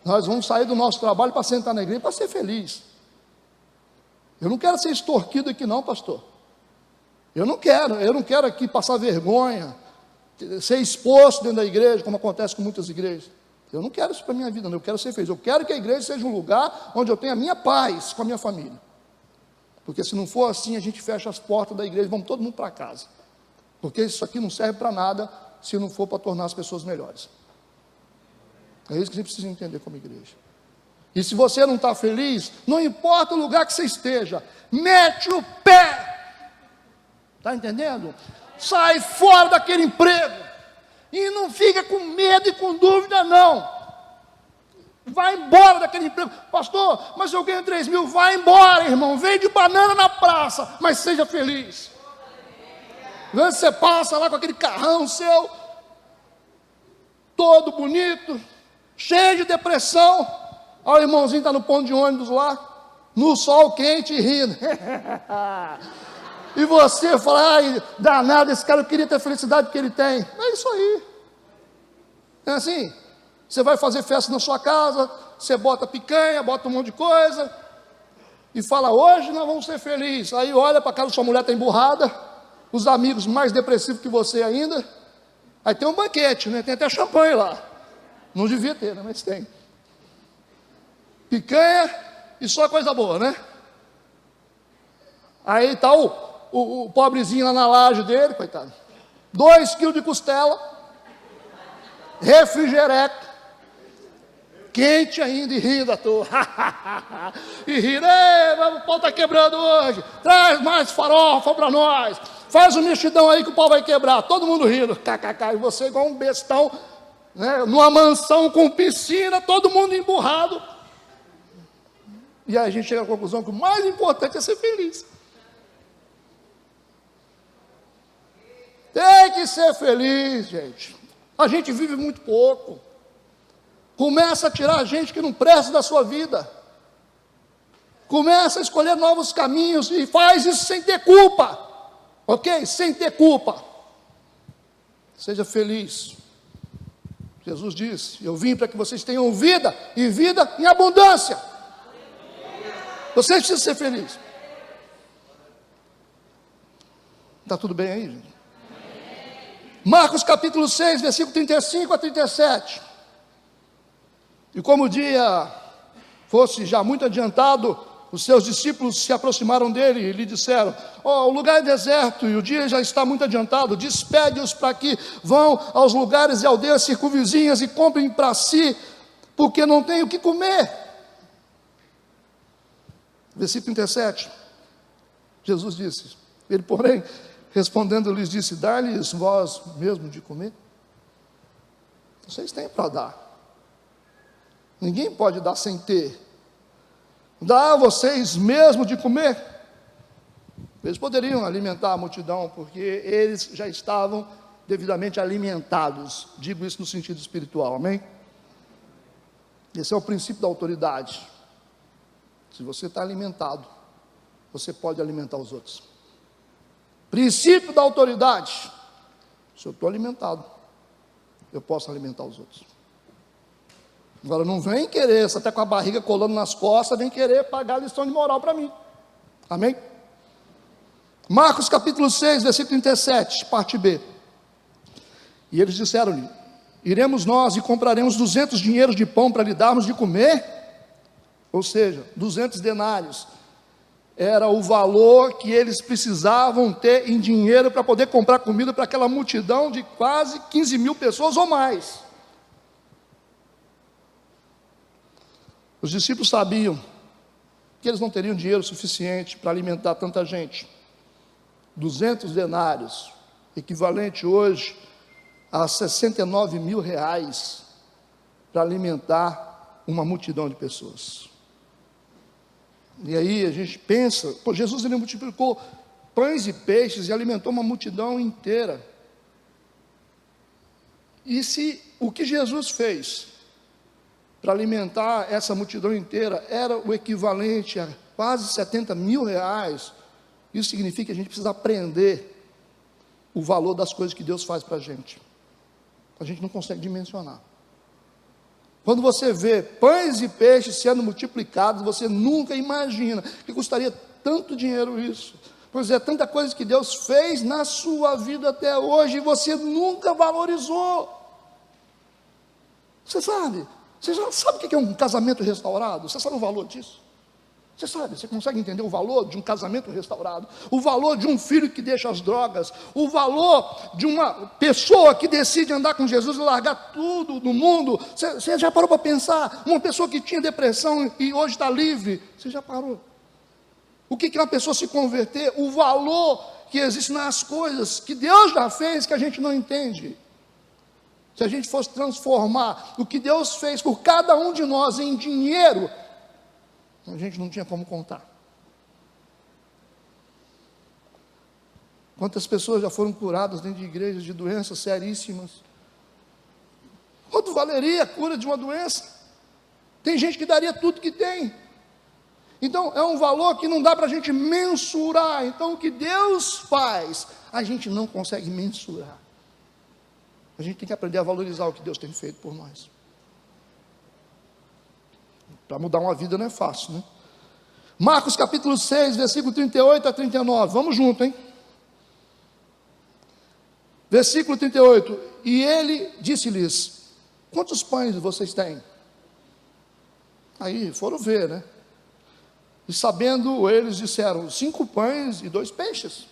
Nós vamos sair do nosso trabalho para sentar na igreja para ser feliz. Eu não quero ser extorquido aqui não, pastor. Eu não quero aqui passar vergonha, ser exposto dentro da igreja, como acontece com muitas igrejas. Eu não quero isso para a minha vida, não. Eu quero ser feliz. Eu quero que a igreja seja um lugar onde eu tenha a minha paz com a minha família. Porque se não for assim, a gente fecha as portas da igreja e vamos todo mundo para casa. Porque isso aqui não serve para nada se não for para tornar as pessoas melhores. É isso que você precisa entender como igreja. E se você não está feliz, não importa o lugar que você esteja, mete o pé. Está entendendo? Sai fora daquele emprego. E não fica com medo e com dúvida, não. Vai embora daquele emprego. Pastor, mas eu ganho 3 mil. Vai embora, irmão. Vende banana na praça, mas seja feliz. Quando você passa lá com aquele carrão seu, todo bonito, cheio de depressão. Olha o irmãozinho está no ponto de ônibus lá, no sol quente e rindo. E você fala, ai, danado, esse cara, eu queria ter a felicidade que ele tem. É isso aí. É assim, você vai fazer festa na sua casa, você bota picanha, bota um monte de coisa, e fala, hoje nós vamos ser felizes. Aí olha para a cara da sua mulher, está emburrada, os amigos mais depressivos que você ainda. Aí tem um banquete, né? Tem até champanhe lá. Não devia ter, né? Mas tem. Picanha e só coisa boa, né? Aí está o pobrezinho lá na laje dele, coitado. 2 quilos de costela, refrigerante, quente ainda, e rindo à toa. E rindo, o pau está quebrando hoje, traz mais farofa para nós, faz um mexidão aí que o pau vai quebrar, todo mundo rindo, kkk, e você igual um bestão, né, numa mansão com piscina, todo mundo emburrado. E aí a gente chega à conclusão que o mais importante é ser feliz. Tem que ser feliz, gente. A gente vive muito pouco. Começa a tirar a gente que não presta da sua vida. Começa a escolher novos caminhos e faz isso sem ter culpa. Ok? Sem ter culpa. Seja feliz. Jesus disse, eu vim para que vocês tenham vida, e vida em abundância. Vocês precisam ser felizes. Está tudo bem aí, gente? Marcos capítulo 6, versículo 35 a 37. E como o dia fosse já muito adiantado, os seus discípulos se aproximaram dele e lhe disseram, o lugar é deserto e o dia já está muito adiantado, despede-os para que vão aos lugares e aldeias circunvizinhas e comprem para si, porque não tem o que comer. Versículo 37, Jesus disse, ele porém, respondendo lhes disse, dá-lhes vós mesmo de comer? Vocês têm para dar. Ninguém pode dar sem ter. Dá a vocês mesmo de comer. Eles poderiam alimentar a multidão, porque eles já estavam devidamente alimentados. Digo isso no sentido espiritual, amém? Esse é o princípio da autoridade. Se você está alimentado, você pode alimentar os outros. Princípio da autoridade. Se eu estou alimentado, eu posso alimentar os outros. Agora não vem querer, você está com a barriga colando nas costas, vem querer pagar a lição de moral para mim. Amém? Marcos capítulo 6, versículo 37, parte B. E eles disseram-lhe, iremos nós e compraremos 200 dinheiros de pão para lhe darmos de comer? Ou seja, 200 denários. Era o valor que eles precisavam ter em dinheiro para poder comprar comida para aquela multidão de quase 15 mil pessoas ou mais. Os discípulos sabiam que eles não teriam dinheiro suficiente para alimentar tanta gente. 200 denários, equivalente hoje a 69 mil reais, para alimentar uma multidão de pessoas. E aí a gente pensa, Jesus ele multiplicou pães e peixes e alimentou uma multidão inteira. E se o que Jesus fez para alimentar essa multidão inteira era o equivalente a quase 70 mil reais. Isso significa que a gente precisa aprender o valor das coisas que Deus faz para a gente. A gente não consegue dimensionar. Quando você vê pães e peixes sendo multiplicados, você nunca imagina que custaria tanto dinheiro isso. Pois é, tanta coisa que Deus fez na sua vida até hoje e você nunca valorizou. Você sabe? Você já sabe o que é um casamento restaurado? Você sabe o valor disso? Você sabe, você consegue entender o valor de um casamento restaurado, o valor de um filho que deixa as drogas, o valor de uma pessoa que decide andar com Jesus e largar tudo do mundo. Você já parou para pensar? Uma pessoa que tinha depressão e hoje está livre, você já parou? O que é uma pessoa se converter? O valor que existe nas coisas que Deus já fez, que a gente não entende. Se a gente fosse transformar o que Deus fez por cada um de nós em dinheiro, a gente não tinha como contar. Quantas pessoas já foram curadas dentro de igrejas de doenças seríssimas? Quanto valeria a cura de uma doença? Tem gente que daria tudo que tem. Então é um valor que não dá para a gente mensurar. Então o que Deus faz, a gente não consegue mensurar. A gente tem que aprender a valorizar o que Deus tem feito por nós. Para mudar uma vida não é fácil, né? Marcos capítulo 6, versículo 38 a 39. Vamos junto, hein? Versículo 38. E ele disse-lhes: quantos pães vocês têm? Aí foram ver, né? E sabendo, eles disseram: 5 pães e 2 peixes.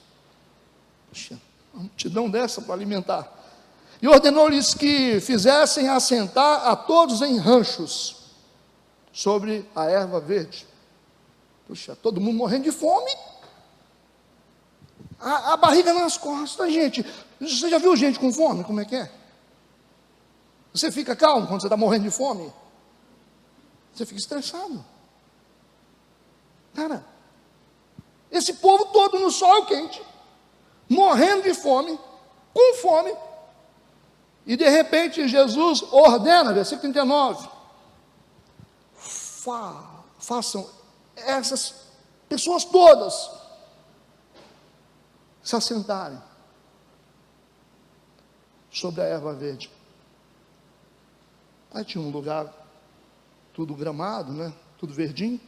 Puxa, uma multidão dessa para alimentar. E ordenou-lhes que fizessem assentar a todos em ranchos sobre a erva verde. Puxa, todo mundo morrendo de fome. A barriga nas costas, gente. Você já viu gente com fome? Como é que é? Você fica calmo quando você está morrendo de fome? Você fica estressado. Cara, esse povo todo no sol quente, morrendo de fome, com fome, e de repente Jesus ordena, versículo 39, façam essas pessoas todas se assentarem sobre a erva verde. Aí tinha um lugar tudo gramado, né? Tudo verdinho.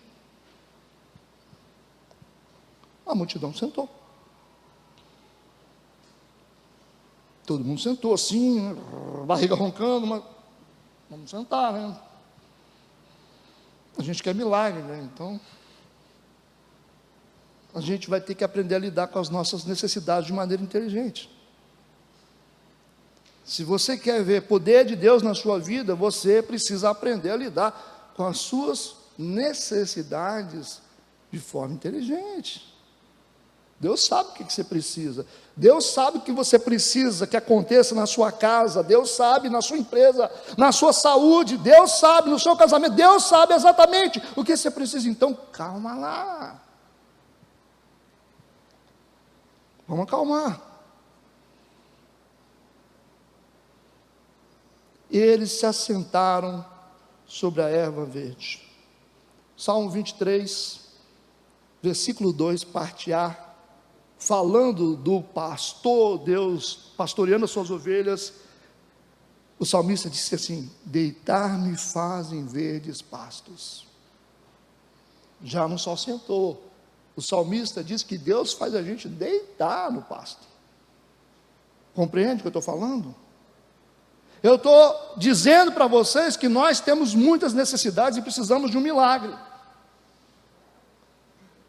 A multidão sentou. Todo mundo sentou assim, né? Barriga roncando, mas vamos sentar, né? A gente quer milagre, né? Então a gente vai ter que aprender a lidar com as nossas necessidades de maneira inteligente. Se você quer ver poder de Deus na sua vida, você precisa aprender a lidar com as suas necessidades de forma inteligente. Deus sabe o que você precisa. Deus sabe o que você precisa que aconteça na sua casa. Deus sabe na sua empresa, na sua saúde. Deus sabe no seu casamento. Deus sabe exatamente o que você precisa. Então, calma lá. Vamos acalmar. Eles se assentaram sobre a erva verde. Salmo 23, versículo 2, parte A. Falando do pastor, Deus pastoreando as suas ovelhas, o salmista disse assim: deitar-me fazem verdes pastos. Já não só sentou, o salmista diz que Deus faz a gente deitar no pasto. Compreende o que eu estou falando? Eu estou dizendo para vocês que nós temos muitas necessidades e precisamos de um milagre.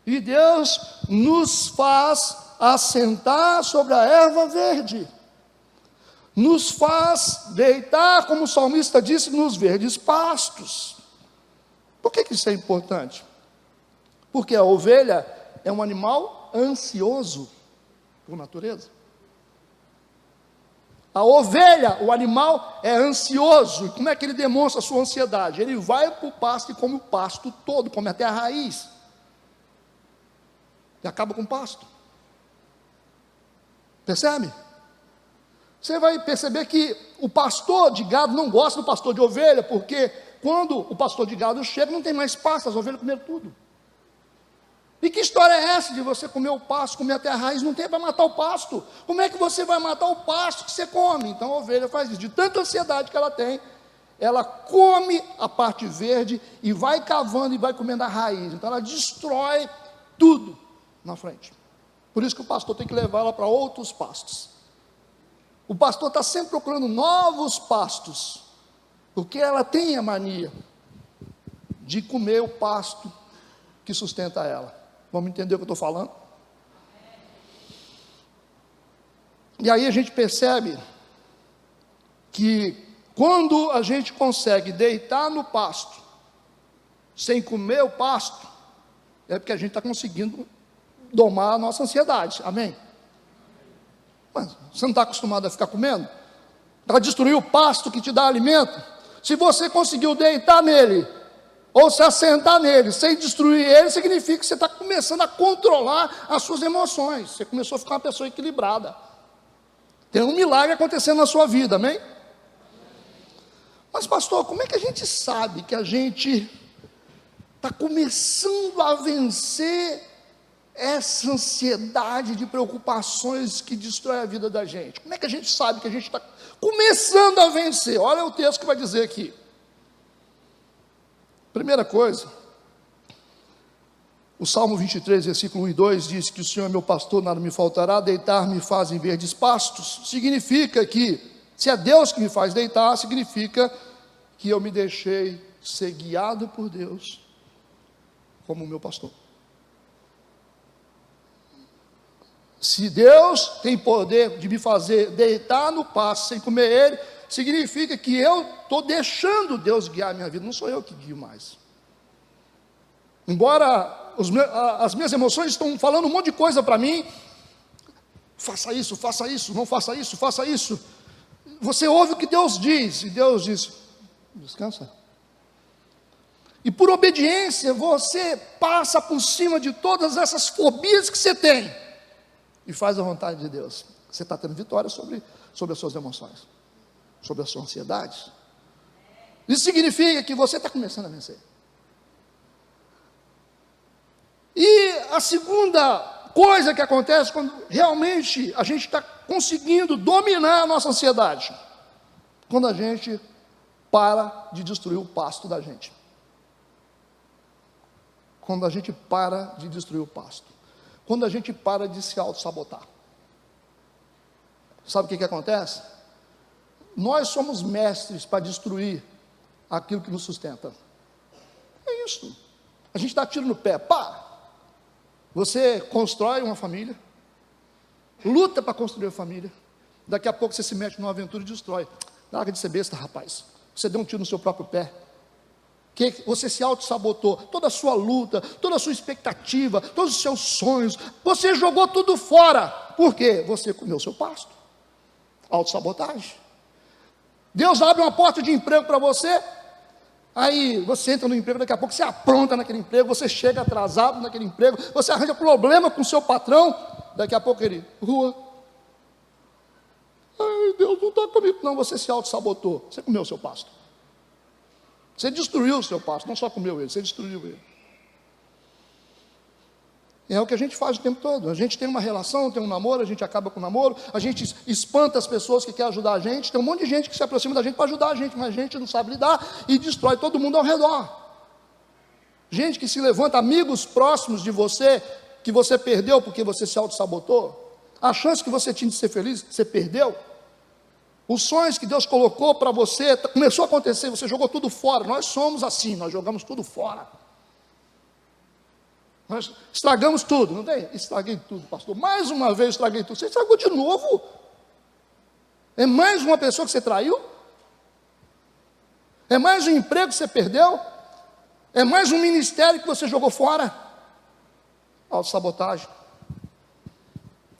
E Deus nos faz assentar sobre a erva verde, nos faz deitar, como o salmista disse, nos verdes pastos. Por que isso é importante? Porque a ovelha é um animal ansioso por natureza. A ovelha, o animal, é ansioso. E como é que ele demonstra a sua ansiedade? Ele vai para o pasto e come o pasto todo, come até a raiz. E acaba com o pasto. Percebe? Você vai perceber que o pastor de gado não gosta do pastor de ovelha, porque quando o pastor de gado chega, não tem mais pasto, as ovelhas comeram tudo. E que história é essa de você comer o pasto, comer até a raiz, não tem para matar o pasto? Como é que você vai matar o pasto que você come? Então a ovelha faz isso, de tanta ansiedade que ela tem, ela come a parte verde e vai cavando e vai comendo a raiz. Então ela destrói tudo na frente. Por isso que o pastor tem que levar ela para outros pastos. O pastor está sempre procurando novos pastos, porque ela tem a mania de comer o pasto que sustenta ela. Vamos entender o que eu estou falando? E aí a gente percebe que quando a gente consegue deitar no pasto, sem comer o pasto, é porque a gente está conseguindo domar a nossa ansiedade, amém? Mas você não está acostumado a ficar comendo? Para destruir o pasto que te dá alimento? Se você conseguiu deitar nele, ou se assentar nele, sem destruir ele, significa que você está começando a controlar as suas emoções, você começou a ficar uma pessoa equilibrada, tem um milagre acontecendo na sua vida, amém? Mas pastor, como é que a gente sabe que a gente está começando a vencer essa ansiedade de preocupações que destrói a vida da gente? Como é que a gente sabe que a gente está começando a vencer? Olha o texto que vai dizer aqui. Primeira coisa, o Salmo 23, versículo 1 e 2 diz que o Senhor é meu pastor, nada me faltará, deitar-me faz em verdes pastos. Significa que, se é Deus que me faz deitar, significa que eu me deixei ser guiado por Deus como meu pastor. Se Deus tem poder de me fazer deitar no pasto sem comer ele, significa que eu estou deixando Deus guiar a minha vida, não sou eu que guio mais. Embora as minhas emoções estão falando um monte de coisa para mim, faça isso, não faça isso, faça isso. Você ouve o que Deus diz, e Deus diz, descansa. E por obediência, você passa por cima de todas essas fobias que você tem, e faz a vontade de Deus. Você está tendo vitória sobre as suas emoções, sobre a sua ansiedade. Isso significa que você está começando a vencer. E a segunda coisa que acontece quando realmente a gente está conseguindo dominar a nossa ansiedade, quando a gente para de destruir o pasto da gente. Quando a gente para de destruir o pasto. Quando a gente para de se auto-sabotar. Sabe o que acontece? Nós somos mestres para destruir aquilo que nos sustenta. É isso. A gente dá tiro no pé. Para. Você constrói uma família, luta para construir a família, daqui a pouco você se mete numa aventura e destrói. Larga de ser besta, rapaz. Você deu um tiro no seu próprio pé. Que você se auto-sabotou, toda a sua luta, toda a sua expectativa, todos os seus sonhos, você jogou tudo fora. Por quê? Você comeu seu pasto. Auto-sabotagem. Deus abre uma porta de emprego para você, aí você entra no emprego, daqui a pouco você apronta naquele emprego, você chega atrasado naquele emprego, você arranja problema com o seu patrão, daqui a pouco ele, rua. Ai, Deus não está comigo. Não, você se auto-sabotou, você comeu o seu pasto. Você destruiu o seu pasto, não só comeu ele, você destruiu ele. É o que a gente faz o tempo todo. A gente tem uma relação, tem um namoro, a gente acaba com o namoro, a gente espanta as pessoas que querem ajudar a gente, tem um monte de gente que se aproxima da gente para ajudar a gente, mas a gente não sabe lidar e destrói todo mundo ao redor. Gente que se levanta, amigos próximos de você, que você perdeu porque você se auto-sabotou. A chance que você tinha de ser feliz, você perdeu. Os sonhos que Deus colocou para você, começou a acontecer, você jogou tudo fora. Nós somos assim, nós jogamos tudo fora. Nós estragamos tudo, não tem? Estraguei tudo, pastor. Mais uma vez estraguei tudo. Você estragou de novo? É mais uma pessoa que você traiu? É mais um emprego que você perdeu? É mais um ministério que você jogou fora? Autossabotagem.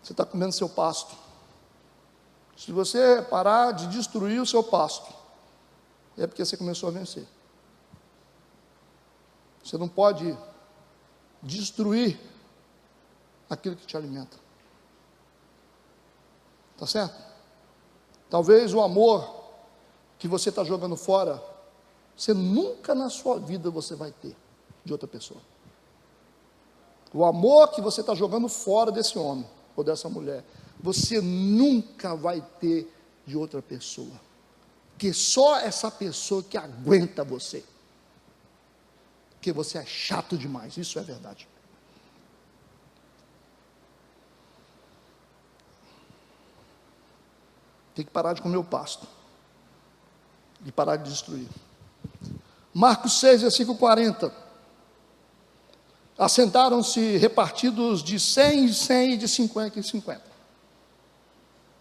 Você está comendo seu pasto. Se você parar de destruir o seu pasto, é porque você começou a vencer. Você não pode destruir aquilo que te alimenta. Tá certo? Talvez o amor que você está jogando fora, você nunca na sua vida você vai ter de outra pessoa. O amor que você está jogando fora desse homem ou dessa mulher, você nunca vai ter de outra pessoa. Porque só essa pessoa que aguenta você. Porque você é chato demais, isso é verdade. Tem que parar de comer o pasto. E parar de destruir. Marcos 6, versículo 40. Assentaram-se repartidos de 100 em 100 e de 50 em 50.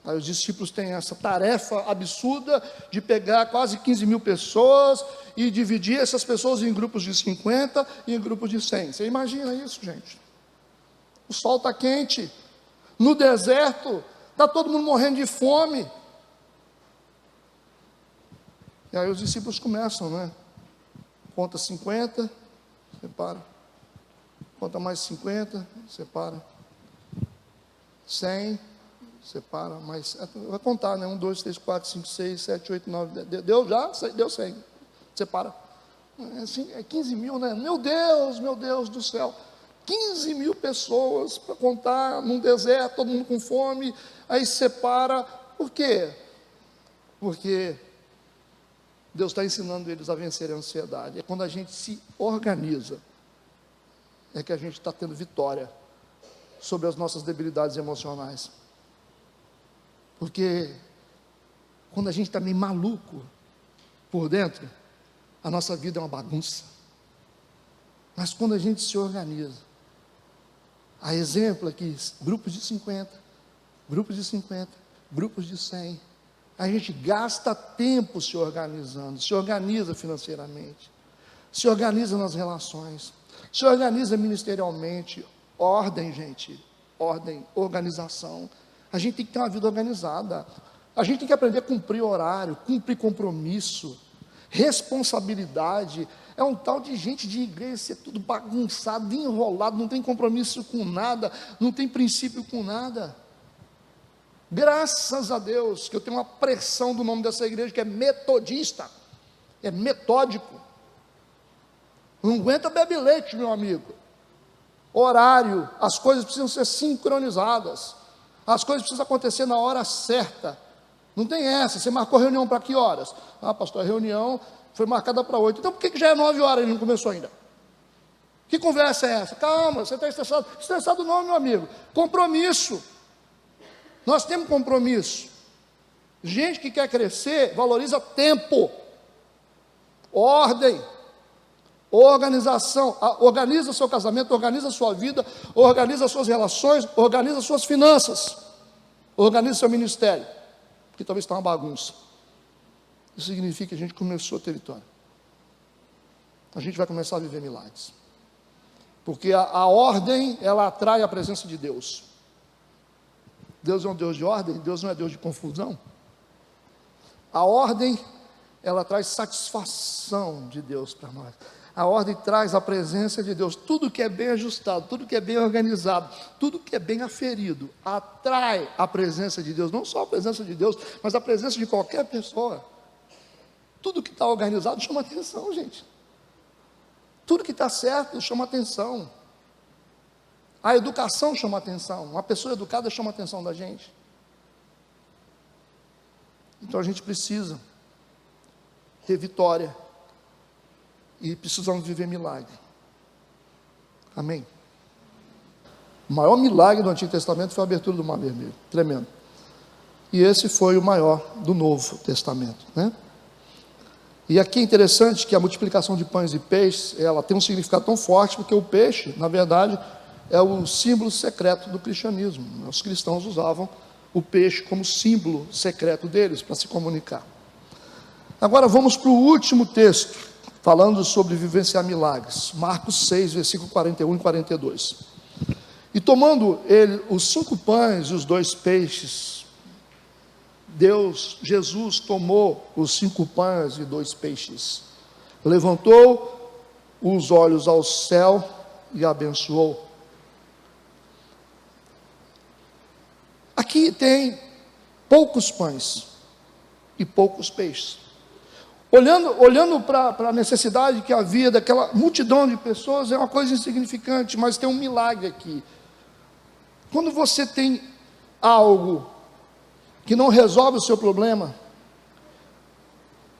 Aí os discípulos têm essa tarefa absurda de pegar quase 15 mil pessoas e dividir essas pessoas em grupos de 50 e em grupos de 100. Você imagina isso, gente? O sol está quente, no deserto, está todo mundo morrendo de fome. E aí os discípulos começam, né? Conta 50, separa. Conta mais 50, separa. 100, separa. Mais, vai contar, né? 1, 2, 3, 4, 5, 6, 7, 8, 9, 10. Deu já? Deu 100. Separa. É 15 mil, né? Meu Deus do céu. 15 mil pessoas para contar num deserto, todo mundo com fome. Aí separa. Por quê? Porque Deus está ensinando eles a vencer a ansiedade. É quando a gente se organiza, é que a gente está tendo vitória sobre as nossas debilidades emocionais. Porque quando a gente está meio maluco por dentro, a nossa vida é uma bagunça. Mas quando a gente se organiza, a exemplo aqui, grupos de 50, grupos de 50, grupos de 100, a gente gasta tempo se organizando, se organiza financeiramente, se organiza nas relações, se organiza ministerialmente. Ordem, gente, ordem, organização. A gente tem que ter uma vida organizada, a gente tem que aprender a cumprir horário, cumprir compromisso, responsabilidade. É um tal de gente de igreja ser tudo bagunçado, enrolado, não tem compromisso com nada, não tem princípio com nada. Graças a Deus que eu tenho uma pressão do nome dessa igreja que é metodista, é metódico. Não aguenta beber leite, meu amigo. Horário, as coisas precisam ser sincronizadas, as coisas precisam acontecer na hora certa. Não tem essa, você marcou reunião para que horas? Ah, pastor, a reunião foi marcada para 8, então por que já é 9 horas e não começou ainda? Que conversa é essa? Calma, você está estressado. Estressado não, meu amigo, compromisso. Nós temos compromisso. Gente que quer crescer, valoriza tempo, ordem, organização. Organiza seu casamento, organiza sua vida, organiza suas relações, organiza suas finanças, organiza seu ministério, porque talvez está uma bagunça. Isso significa que a gente começou a ter vitória. A gente vai começar a viver milagres, porque a ordem, ela atrai a presença de Deus. Deus é um Deus de ordem, Deus não é Deus de confusão. A ordem, ela traz satisfação de Deus para nós. A ordem traz a presença de Deus. Tudo que é bem ajustado, tudo que é bem organizado, tudo que é bem aferido, atrai a presença de Deus. Não só a presença de Deus, mas a presença de qualquer pessoa. Tudo que está organizado chama atenção, gente. Tudo que está certo chama atenção. A educação chama atenção. Uma pessoa educada chama a atenção da gente. Então a gente precisa ter vitória e precisamos viver milagre. Amém? O maior milagre do Antigo Testamento foi a abertura do Mar Vermelho. Tremendo. E esse foi o maior do Novo Testamento, né? E aqui é interessante que a multiplicação de pães e peixes, ela tem um significado tão forte, porque o peixe, na verdade, é o símbolo secreto do cristianismo. Os cristãos usavam o peixe como símbolo secreto deles, para se comunicar. Agora vamos para o último texto, falando sobre vivenciar milagres. Marcos 6, versículo 41 e 42. E tomando ele os 5 pães e os 2 peixes, Jesus tomou os 5 pães e 2 peixes, levantou os olhos ao céu e abençoou. Aqui tem poucos pães e poucos peixes. Olhando para a necessidade que havia daquela multidão de pessoas, é uma coisa insignificante, mas tem um milagre aqui. Quando você tem algo que não resolve o seu problema,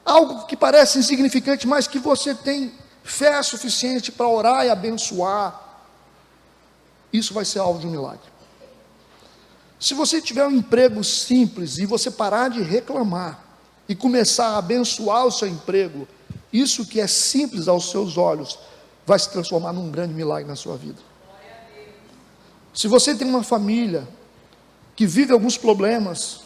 algo que parece insignificante, mas que você tem fé suficiente para orar e abençoar, isso vai ser alvo de um milagre. Se você tiver um emprego simples e você parar de reclamar e começar a abençoar o seu emprego, isso que é simples aos seus olhos vai se transformar num grande milagre na sua vida. Se você tem uma família que vive alguns problemas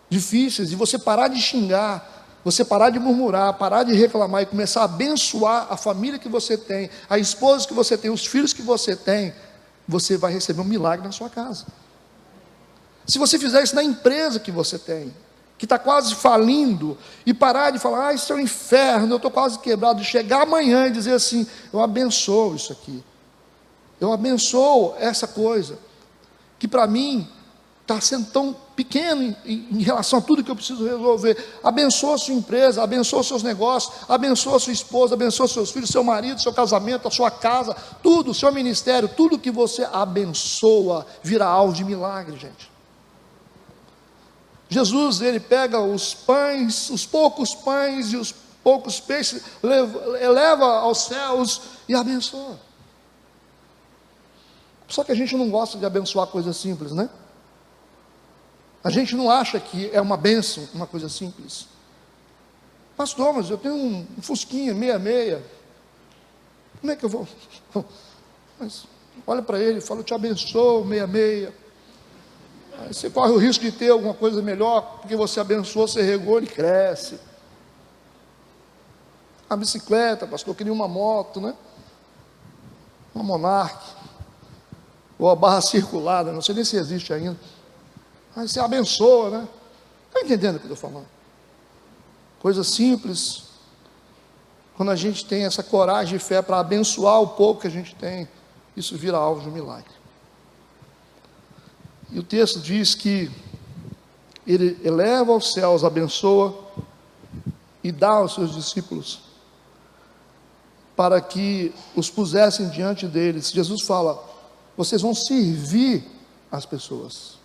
difíceis e você parar de xingar, você parar de murmurar, parar de reclamar e começar a abençoar a família que você tem, a esposa que você tem, os filhos que você tem, você vai receber um milagre na sua casa. Se você fizer isso na empresa que você tem, que está quase falindo, e parar de falar, isso é um inferno, eu estou quase quebrado, chegar amanhã e dizer assim, eu abençoo isso aqui, eu abençoo essa coisa, que para mim está sendo tão pequeno em relação a tudo que eu preciso resolver. Abençoa a sua empresa, abençoa os seus negócios, abençoa a sua esposa, abençoa os seus filhos, seu marido, seu casamento, a sua casa, tudo, o seu ministério, tudo que você abençoa vira alvo de milagre, gente. Jesus, ele pega os pães, os poucos pães e os poucos peixes, eleva aos céus e abençoa. Só que a gente não gosta de abençoar coisas simples, né? A gente não acha que é uma bênção, uma coisa simples. Pastor, mas eu tenho um fusquinha, meia. Como é que eu vou? Mas olha para ele e fala, eu te abençoo, meia. Aí você corre o risco de ter alguma coisa melhor, porque você abençoou, você regou, ele cresce. A bicicleta, pastor, eu queria uma moto, né? Uma Monarch, ou a barra circulada, não sei nem se existe ainda. Aí você abençoa, né? Está entendendo o que eu estou falando? Coisa simples. Quando a gente tem essa coragem e fé para abençoar o pouco que a gente tem, isso vira alvo de um milagre. E o texto diz que ele eleva aos céus, abençoa e dá aos seus discípulos para que os pusessem diante deles. Jesus fala, vocês vão servir as pessoas.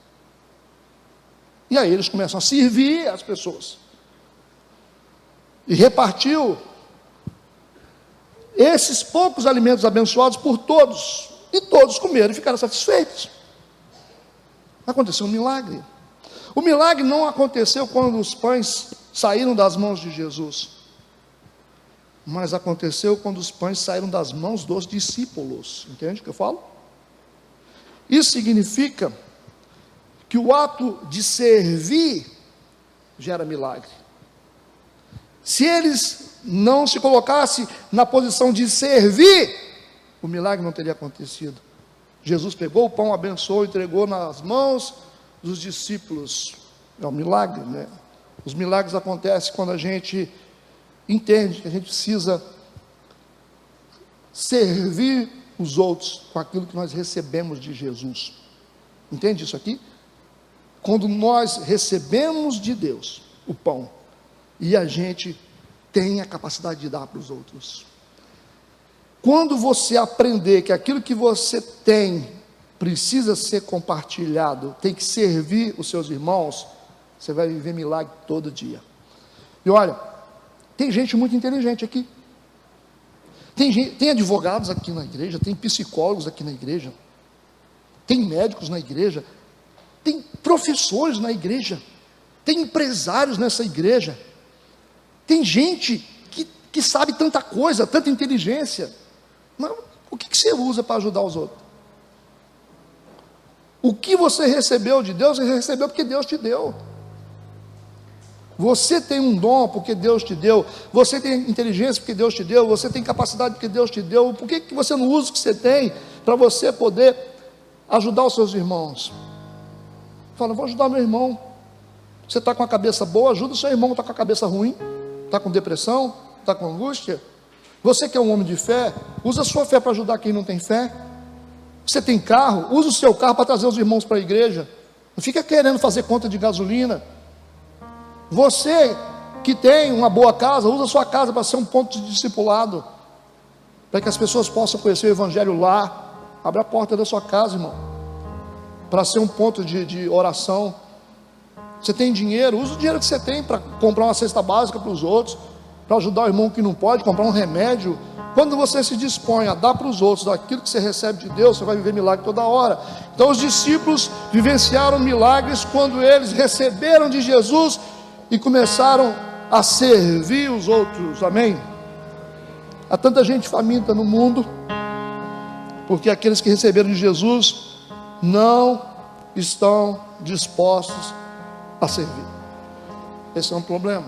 E aí eles começam a servir as pessoas. E repartiu esses poucos alimentos abençoados por todos. E todos comeram e ficaram satisfeitos. Aconteceu um milagre. O milagre não aconteceu quando os pães saíram das mãos de Jesus. Mas aconteceu quando os pães saíram das mãos dos discípulos. Entende o que eu falo? Isso significa que o ato de servir gera milagre. Se eles não se colocassem na posição de servir, o milagre não teria acontecido. Jesus pegou o pão, abençoou, entregou nas mãos dos discípulos. É um milagre, né? Os milagres acontecem quando a gente entende que a gente precisa servir os outros com aquilo que nós recebemos de Jesus. Entende isso aqui? Quando nós recebemos de Deus o pão, e a gente tem a capacidade de dar para os outros. Quando você aprender que aquilo que você tem precisa ser compartilhado, tem que servir os seus irmãos, você vai viver milagre todo dia. E olha, tem gente muito inteligente aqui. Tem advogados aqui na igreja, tem psicólogos aqui na igreja, tem médicos na igreja, tem professores na igreja, tem empresários nessa igreja, tem gente que sabe tanta coisa, tanta inteligência, mas o que você usa para ajudar os outros? O que você recebeu de Deus, você recebeu porque Deus te deu. Você tem um dom porque Deus te deu, você tem inteligência porque Deus te deu, você tem capacidade porque Deus te deu. Por que você não usa o que você tem para você poder ajudar os seus irmãos? Fala, vou ajudar meu irmão. Você está com a cabeça boa, ajuda o seu irmão que está com a cabeça ruim, está com depressão, está com angústia. Você que é um homem de fé, usa a sua fé para ajudar quem não tem fé. Você tem carro, usa o seu carro para trazer os irmãos para a igreja. Não fica querendo fazer conta de gasolina. Você que tem uma boa casa, usa a sua casa para ser um ponto de discipulado, para que as pessoas possam conhecer o Evangelho lá. Abre a porta da sua casa, irmão, para ser um ponto de oração. Você tem dinheiro, usa o dinheiro que você tem para comprar uma cesta básica para os outros, para ajudar o irmão que não pode, comprar um remédio. Quando você se dispõe a dar para os outros daquilo que você recebe de Deus, você vai viver milagre toda hora. Então os discípulos vivenciaram milagres quando eles receberam de Jesus e começaram a servir os outros, amém? Há tanta gente faminta no mundo, porque aqueles que receberam de Jesus não estão dispostos a servir. Esse é um problema.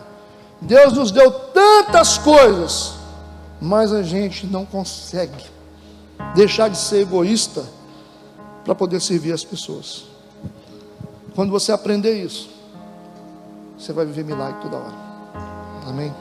Deus nos deu tantas coisas, mas a gente não consegue deixar de ser egoísta para poder servir as pessoas. Quando você aprender isso, você vai viver milagre toda hora. Amém?